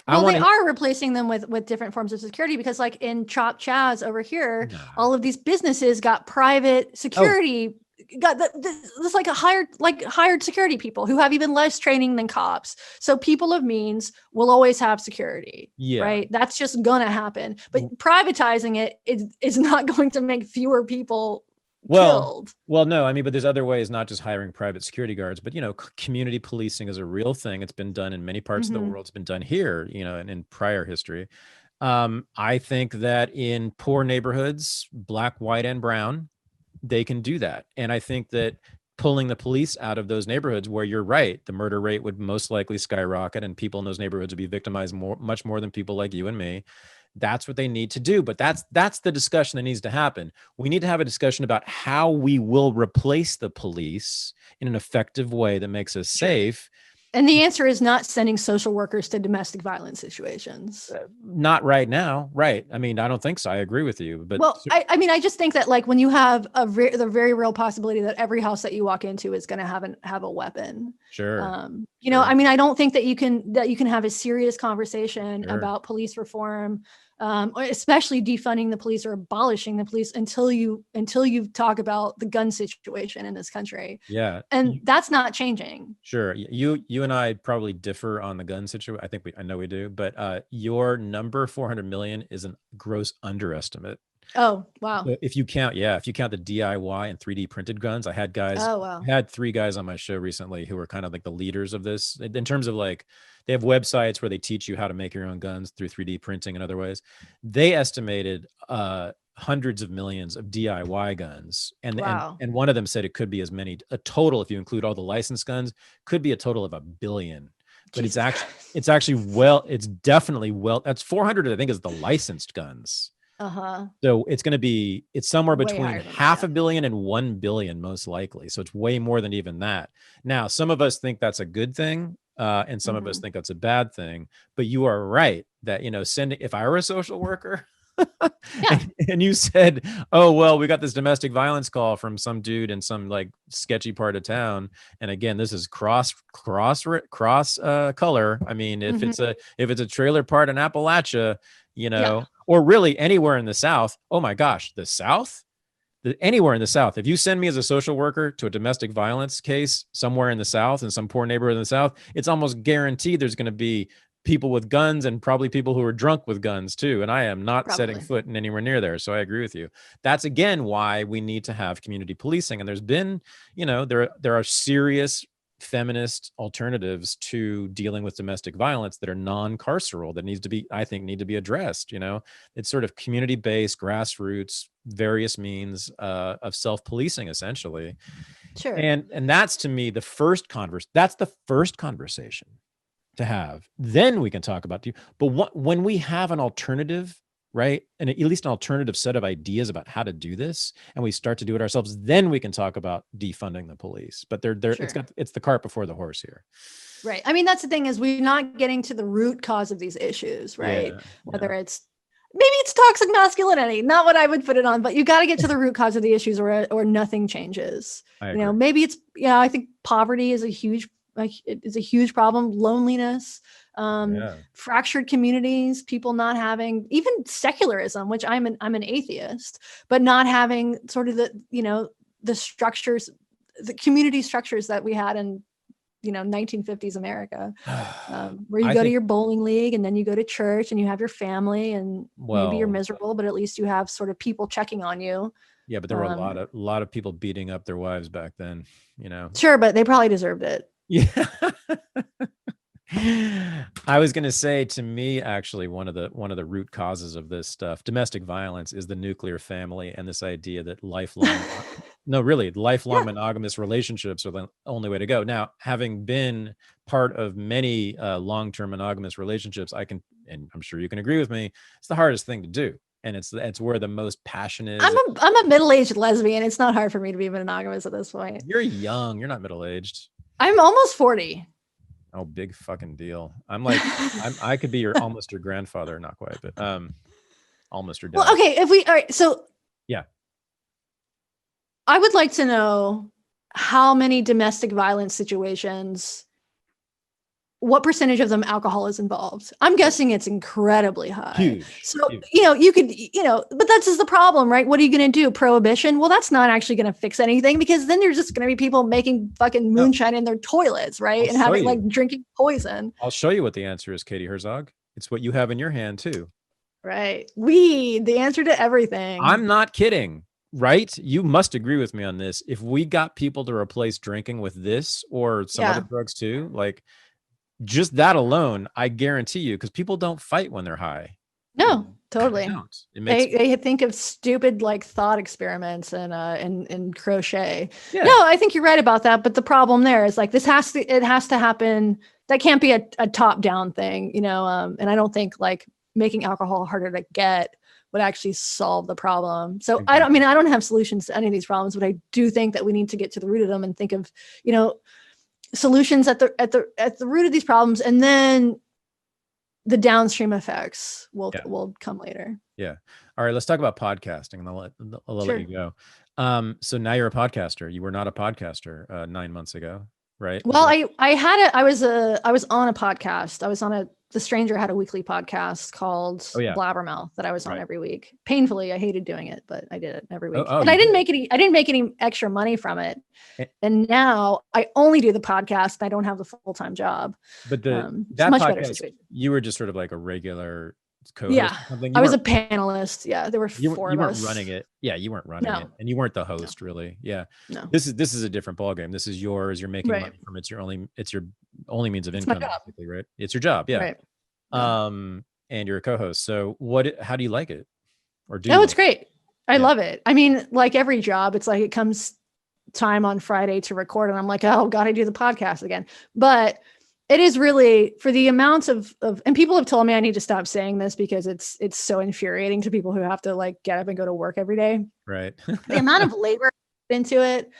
S2: Well, they are replacing them with different forms of security, because like in Chop Chaz over here, all of these businesses got private security, got this like hired security people who have even less training than cops. So people of means will always have security, right? That's just gonna happen. But privatizing it is not going to make fewer people killed.
S3: Well, no, I mean, but there's other ways, not just hiring private security guards, but, community policing is a real thing. It's been done in many parts of the world. It's been done here, and in prior history. I think that in poor neighborhoods, black, white, and brown, they can do that. And I think that pulling the police out of those neighborhoods where you're right, the murder rate would most likely skyrocket and people in those neighborhoods would be victimized much more than people like you and me. That's what they need to do. But that's the discussion that needs to happen. We need to have a discussion about how we will replace the police in an effective way that makes us safe.
S2: And the answer is not sending social workers to domestic violence situations.
S3: Not right now. Right. I mean, I don't think so. I agree with you. But
S2: I just think that like when you have the very real possibility that every house that you walk into is going to have a weapon.
S3: Sure.
S2: I mean, I don't think that you can have a serious conversation about police reform, especially defunding the police or abolishing the police until you talk about the gun situation in this country.
S3: Yeah.
S2: And that's not changing.
S3: Sure. You and I probably differ on the gun situation. I know we do, but your number 400 million is a gross underestimate.
S2: Oh, wow.
S3: So if you count the DIY and 3D printed guns, I had guys, had 3 guys on my show recently who were kind of like the leaders of this in terms of like, they have websites where they teach you how to make your own guns through 3D printing and other ways. They estimated hundreds of millions of DIY guns. And one of them said it could be as many, a total, if you include all the licensed guns, could be a total of 1 billion. But it's definitely that's 400, I think, is the licensed guns. So it's somewhere between $500 million and 1 billion, most likely. So it's way more than even that. Now, some of us think that's a good thing. And some of us think that's a bad thing, but you are right that, if I were a social worker and you said, oh, well, we got this domestic violence call from some dude in some like sketchy part of town. And again, this is cross color. I mean, if it's a trailer park in Appalachia, or really anywhere in the South, oh my gosh, the South? Anywhere in the South, if you send me as a social worker to a domestic violence case somewhere in the South, in some poor neighborhood in the South, it's almost guaranteed there's going to be people with guns and probably people who are drunk with guns too. And I am not setting foot in anywhere near there. So I agree with you. That's again why we need to have community policing. And there's been, there are serious feminist alternatives to dealing with domestic violence that are non-carceral that need to be addressed. It's sort of community-based, grassroots, various means of self-policing, essentially.
S2: Sure.
S3: And that's, to me, the first conversation to have. Then we can talk about but when we have an alternative, right, and at least an alternative set of ideas about how to do this, and we start to do it ourselves, then we can talk about defunding the police. But it's the cart before the horse here.
S2: Right. I mean, that's the thing, is we're not getting to the root cause of these issues, right? Whether maybe it's toxic masculinity, not what I would put it on, but you got to get to the root cause of the issues or nothing changes. Maybe it's, I think poverty is a huge problem. Loneliness, fractured communities, people not having even secularism, which I'm an atheist, but not having sort of the structures, the community structures that we had in 1950s America, where you go to your bowling league and then you go to church and you have your family and maybe you're miserable, but at least you have sort of people checking on you.
S3: Yeah, but there were a lot of people beating up their wives back then,
S2: Sure, but they probably deserved it.
S3: Yeah. I was going to say, to me, actually, one of the root causes of this stuff, domestic violence, is the nuclear family and this idea that lifelong monogamous relationships are the only way to go. Now, having been part of many long-term monogamous relationships, and I'm sure you can agree with me, it's the hardest thing to do. And it's where the most passion is.
S2: I'm a middle-aged lesbian. It's not hard for me to be monogamous at this point.
S3: You're young. You're not middle-aged.
S2: I'm almost 40.
S3: Oh, big fucking deal. I could be almost your grandfather, not quite, but almost are dead.
S2: Well, okay. All right. So
S3: yeah,
S2: I would like to know how many domestic violence situations, what percentage of them alcohol is involved. I'm guessing it's incredibly high.
S3: Huge.
S2: So,
S3: huge.
S2: you could, but that's just the problem, right? What are you going to do? Prohibition? Well, that's not actually going to fix anything, because then there's just going to be people making fucking moonshine in their toilets, right? And having like drinking poison.
S3: I'll show you what the answer is, Katie Herzog. It's what you have in your hand too.
S2: Right. Weed, the answer to everything.
S3: I'm not kidding. Right? You must agree with me on this. If we got people to replace drinking with this or some other drugs too, like just that alone, I guarantee you, because people don't fight when they're high.
S2: No, totally. They think of stupid like thought experiments and crochet. Yeah. No, I think you're right about that. But the problem there is like it has to happen. That can't be a top down thing, and I don't think like making alcohol harder to get would actually solve the problem. So I don't have solutions to any of these problems, but I do think that we need to get to the root of them and think of, solutions at the root of these problems, and then the downstream effects will come later.
S3: Yeah. All right. Let's talk about podcasting, and I'll let you go. So now you're a podcaster. You were not a podcaster 9 months ago, right?
S2: Well, I was on a podcast. The Stranger had a weekly podcast called Blabbermouth that I was on every week. Painfully, I hated doing it, but I did it every week. And I didn't make any extra money from it. And now I only do the podcast. I don't have the full-time job.
S3: But that
S2: much
S3: podcast,
S2: better situation.
S3: You were just sort of like a regular co-host.
S2: Yeah, I was a panelist. Yeah, there were four of us.
S3: You weren't running it. Yeah, you weren't running it, and you weren't the host, really. Yeah,
S2: no.
S3: This is a different ballgame. This is yours. You're making money from it. It's your only means of income, basically, right? It's your job. Yeah.
S2: Right.
S3: And you're a co-host. So how do you like it? Or do?
S2: No, it's great. I love it. I mean, like every job, it's like it comes time on Friday to record, and I'm like, oh God, I do the podcast again. But it is really, for the amounts of and people have told me I need to stop saying this because it's so infuriating to people who have to like get up and go to work every day.
S3: Right.
S2: The amount of labor into it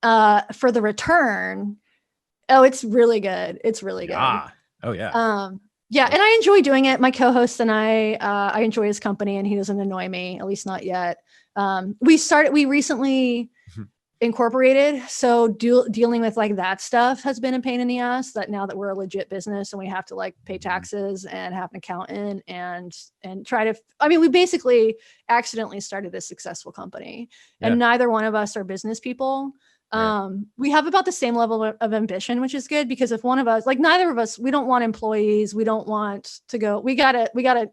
S2: for the return. Oh, it's really good. It's really good.
S3: Oh yeah.
S2: Yeah. And I enjoy doing it. My co-host and I enjoy his company, and he doesn't annoy me, at least not yet. We recently incorporated. So dealing with like that stuff has been a pain in the ass, that now that we're a legit business and we have to like pay taxes and have an accountant and try to, we basically accidentally started a successful company, and neither one of us are business people. We have about the same level of ambition, which is good, because if one of us, like neither of us, we don't want employees, we don't want to go, we got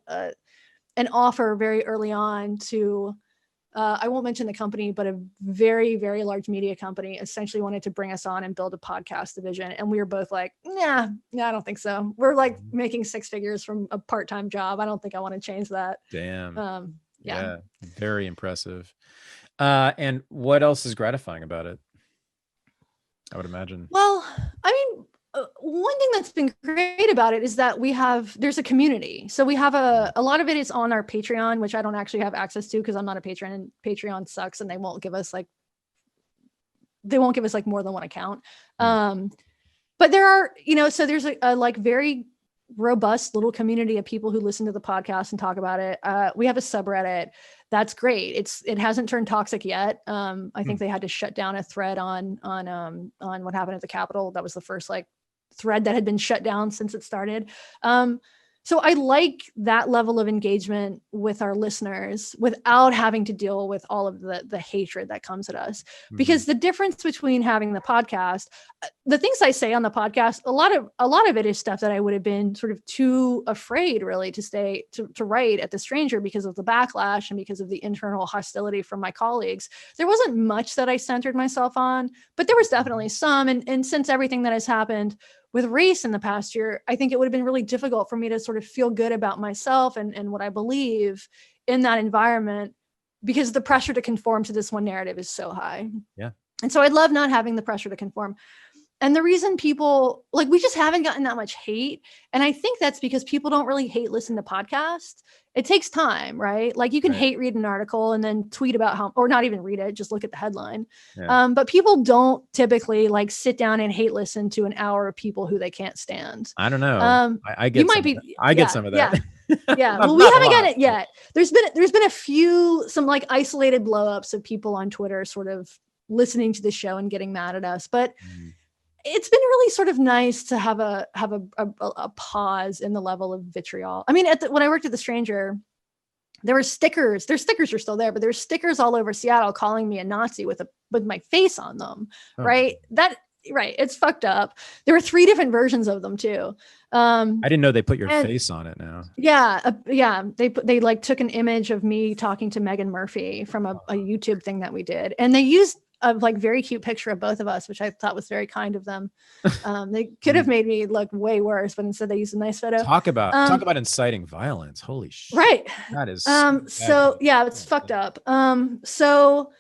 S2: an offer very early on to, I won't mention the company, but a very, very large media company essentially wanted to bring us on and build a podcast division. And we were both like, nah, I don't think so. We're like making 6 figures from a part-time job. I don't think I want to change that.
S3: Damn. Yeah. Very impressive. And what else is gratifying about it? I would imagine.
S2: Well, one thing that's been great about it is that there's a community. So we have a lot of it is on our Patreon, which I don't actually have access to because I'm not a patron, and Patreon sucks, and they won't give us like more than one account. But there are, so there's a like very robust little community of people who listen to the podcast and talk about it. We have a subreddit. That's great. It hasn't turned toxic yet. I think they had to shut down a thread on what happened at the Capitol. That was the first like thread that had been shut down since it started. So I like that level of engagement with our listeners without having to deal with all of the hatred that comes at us. Because the difference between having the podcast, the things I say on the podcast, a lot of it is stuff that I would have been sort of too afraid really to write at The Stranger because of the backlash and because of the internal hostility from my colleagues. There wasn't much that I centered myself on, but there was definitely some. And since everything that has happened with race in the past year, I think it would have been really difficult for me to sort of feel good about myself and what I believe in that environment, because the pressure to conform to this one narrative is so high.
S3: Yeah.
S2: And so I love not having the pressure to conform. And the reason people, like, we just haven't gotten that much hate. And I think that's because people don't really hate listen to podcasts. It takes time, right? Like you can hate read an article and then tweet about how, or not even read it, just look at the headline. Yeah. But people don't typically like sit down and hate listen to an hour of people who they can't stand.
S3: I don't know. I get some of that.
S2: Yeah.
S3: Not-
S2: Well, we
S3: not a
S2: haven't
S3: lot.
S2: gotten it yet. There's been some like isolated blowups of people on Twitter sort of listening to the show and getting mad at us, but
S3: Mm.
S2: it's been really sort of nice to have a pause in the level of vitriol. I mean, when I worked at The Stranger, there were stickers. Their stickers are still there, but there's stickers all over Seattle calling me a Nazi with my face on them.
S3: Oh.
S2: Right. Right. It's fucked up. There were 3 different versions of them too.
S3: I didn't know they put your
S2: and-
S3: face on it now.
S2: Yeah. They like took an image of me talking to Megan Murphy from a YouTube thing that we did. And they used a like very cute picture of both of us, which I thought was very kind of them. They could have made me look way worse, but instead they used a nice photo.
S3: Talk about inciting violence. Holy shit.
S2: Right.
S3: That is
S2: so yeah, it's fucked up. So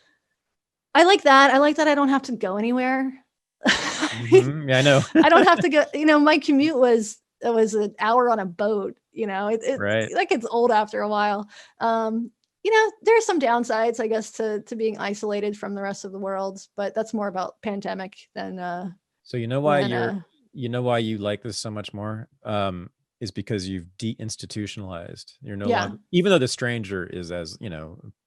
S2: I like that. I don't have to go anywhere.
S3: Mhm. Yeah, I know.
S2: I don't have to go, my commute was an hour on a boat,
S3: Right.
S2: that gets old after a while. There are some downsides, I guess, to being isolated from the rest of the world, but that's more about pandemic than
S3: So you know why you like this so much more? Is because you've deinstitutionalized. You're no longer, even though The Stranger is as,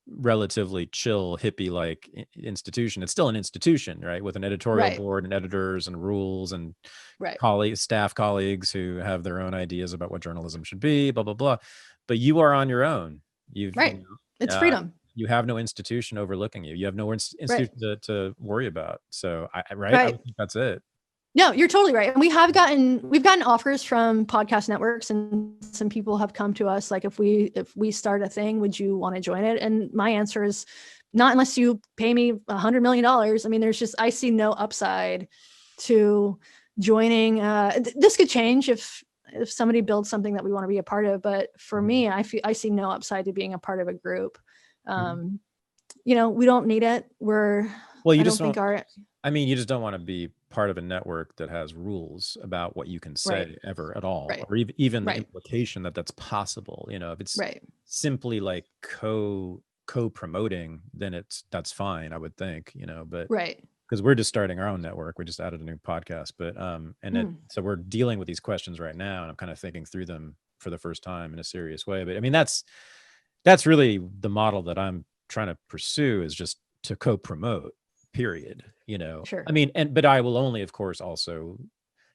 S3: relatively chill, hippie like institution, it's still an institution, right? With an editorial board and editors and rules and staff colleagues who have their own ideas about what journalism should be, blah, blah, blah. But you are on your own.
S2: It's freedom.
S3: You have no institution overlooking you. You have no institution to worry about. So I think that's it.
S2: No, you're totally right. And we've gotten offers from podcast networks, and some people have come to us like, if we start a thing, would you want to join it? And my answer is not unless you pay me $100 million. I mean, I see no upside to joining. This could change if somebody builds something that we want to be a part of. But for me, I see no upside to being a part of a group. We don't need it. You just
S3: don't want to be part of a network that has rules about what you can say ever at all, or even the implication that that's possible. If it's simply like co-promoting, then that's fine, I would think, but because we're just starting our own network. We just added a new podcast, but so we're dealing with these questions right now, and I'm kind of thinking through them for the first time in a serious way. But I mean, that's really the model that I'm trying to pursue, is just to co-promote, period.
S2: Sure.
S3: I mean, but I will only, of course, also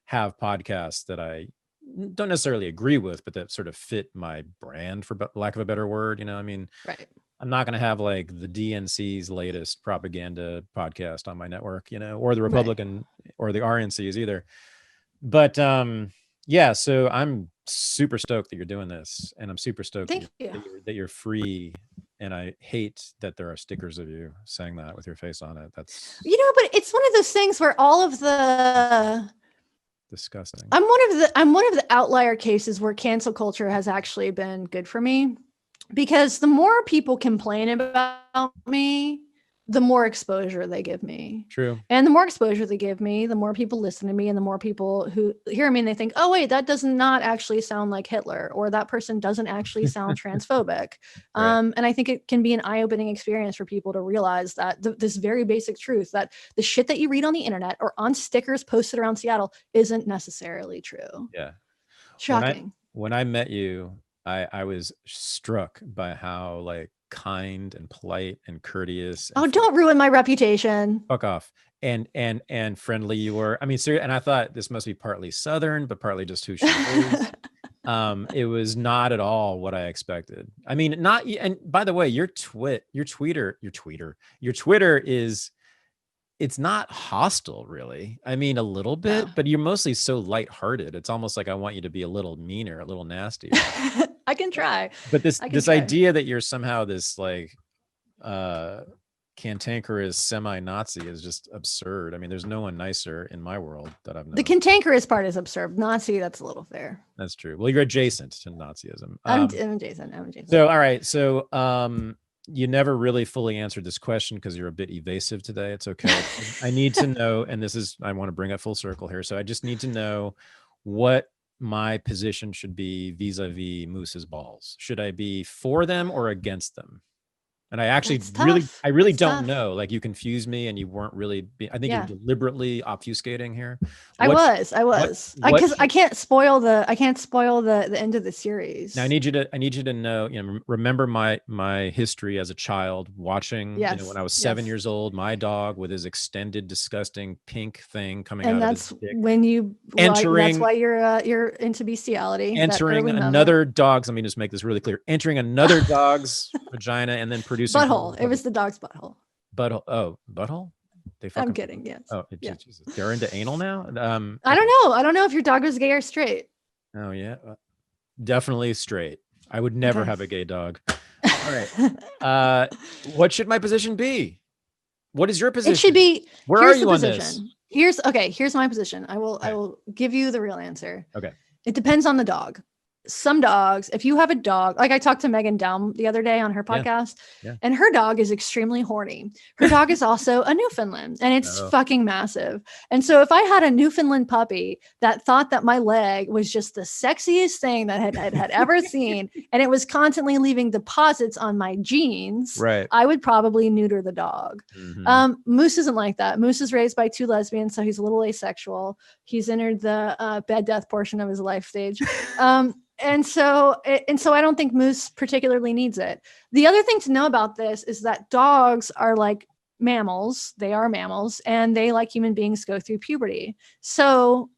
S3: have podcasts that I don't necessarily agree with, but that sort of fit my brand, for lack of a better word. I mean, I'm not going to have like the DNC's latest propaganda podcast on my network, or the Republican or the RNC's either. But so I'm super stoked that you're doing this, and I'm super stoked that you're free. And I hate that there are stickers of you saying that with your face on it. That's
S2: but it's one of those things where all of the
S3: disgusting.
S2: I'm one of the outlier cases where cancel culture has actually been good for me, because the more people complain about me, the more exposure they give me.
S3: True.
S2: And the more exposure they give me, the more people listen to me, and the more people who hear me and they think, oh wait, that does not actually sound like Hitler, or that person doesn't actually sound transphobic. And I think it can be an eye-opening experience for people to realize that this very basic truth, that the shit that you read on the internet or on stickers posted around Seattle isn't necessarily true.
S3: Yeah.
S2: Shocking.
S3: When I met you, I was struck by how like kind and polite and courteous.
S2: And don't ruin my reputation.
S3: Fuck off. And friendly you were. I mean, seriously, and I thought this must be partly Southern, but partly just who she is. It was not at all what I expected. I mean, and by the way, your Twitter is, it's not hostile, really. I mean, a little bit, but you're mostly so lighthearted. It's almost like I want you to be a little meaner, a little nastier.
S2: I can try.
S3: But this idea that you're somehow this like cantankerous semi-Nazi is just absurd. I mean, there's no one nicer in my world that I've known.
S2: The cantankerous part is absurd. Nazi, that's a little fair.
S3: That's true. Well, you're adjacent to Nazism.
S2: I'm adjacent.
S3: So, all right. So, you never really fully answered this question because you're a bit evasive today. It's okay. I need to know, and I want to bring it full circle here. So I just need to know what my position should be vis-a-vis Moose's balls. Should I be for them or against them? And I actually
S2: That's
S3: really,
S2: tough.
S3: I really
S2: That's
S3: don't
S2: tough.
S3: know. Like, you confused me, and you weren't really. I think
S2: Yeah.
S3: you're deliberately obfuscating here.
S2: I was.
S3: What?
S2: Because I can't spoil the end of the series.
S3: Now I need you to know, remember my history as a child watching,
S2: Yes.
S3: when I was 7
S2: Yes.
S3: years old, my dog with his extended, disgusting pink thing coming
S2: And
S3: out of
S2: that's
S3: his dick,
S2: when you
S3: entering
S2: that's why you're into bestiality.
S3: entering another dog's, let me just make this really clear, entering another dog's vagina and then producing
S2: butthole. It was the dog's butthole.
S3: butthole. Oh, butthole?
S2: I'm kidding. Yes.
S3: Oh,
S2: Yeah.
S3: Jesus. They're into anal now?
S2: I don't know if your dog was gay or straight.
S3: Oh yeah. Definitely straight. I would never have a gay dog. All right. What should my position be? What is your position?
S2: It should be.
S3: Where are you on this?
S2: Here's my position. I will give you the real answer.
S3: Okay.
S2: It depends on the dog. Some dogs, if you have a dog, like I talked to Megan Daum the other day on her podcast, and her dog is extremely horny. Her dog is also a Newfoundland, and it's fucking massive. And so if I had a Newfoundland puppy that thought that my leg was just the sexiest thing that had ever seen, and it was constantly leaving deposits on my jeans,
S3: right,
S2: I would probably neuter the dog.
S3: Mm-hmm.
S2: Moose isn't like that. Moose is raised by 2 lesbians, so he's a little asexual. He's entered the bed death portion of his life stage. And so I don't think Moose particularly needs it. The other thing to know about this is that dogs are like mammals. They are mammals, and they, like human beings, go through puberty. So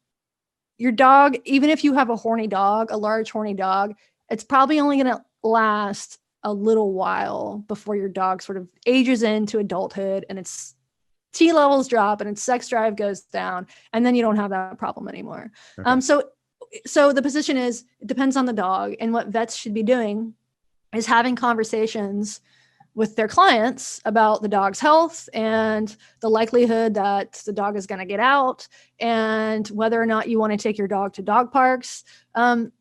S2: your dog, even if you have a horny dog, a large horny dog, it's probably only going to last a little while before your dog sort of ages into adulthood and its T levels drop and its sex drive goes down, and then you don't have that problem anymore.
S3: Okay.
S2: So the position is, it depends on the dog, and what vets should be doing is having conversations with their clients about the dog's health and the likelihood that the dog is going to get out, and whether or not you want to take your dog to dog parks. And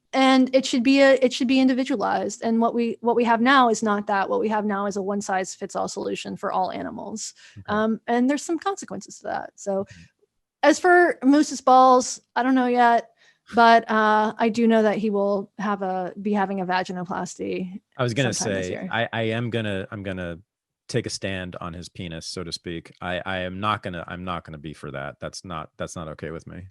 S2: it should be individualized. And what we have now is not that. What we have now is a one size fits all solution for all animals. Okay. And there's some consequences to that. So as for Moose's balls, I don't know yet. But I do know that he will be having a vaginoplasty.
S3: I was gonna say I'm gonna take a stand on his penis, so to speak. I'm not gonna be for that. That's not okay with me.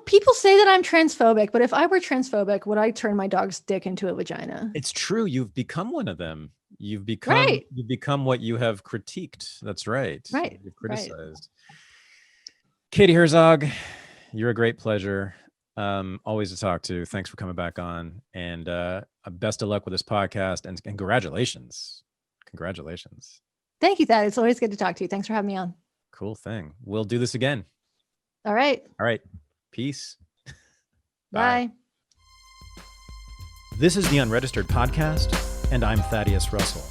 S2: People say that I'm transphobic, but if I were transphobic, would I turn my dog's dick into a vagina?
S3: It's true. You've become one of them. You've become what you have critiqued. That's right.
S2: Right.
S3: You've criticized. Right. Katie Herzog, you're a great pleasure. Always to talk to. Thanks for coming back on, and best of luck with this podcast, and congratulations.
S2: Thank you, Thad. It's always good to talk to you. Thanks for having me on.
S3: Cool thing. We'll do this again.
S2: All right.
S3: Peace.
S2: Bye.
S1: This is the Unregistered podcast, and I'm Thaddeus Russell.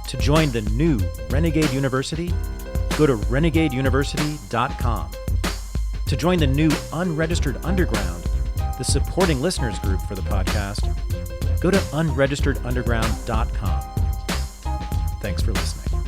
S1: To join the new Renegade University, go to renegadeuniversity.com. To join the new Unregistered Underground, the supporting listeners group for the podcast, go to unregisteredunderground.com. Thanks for listening.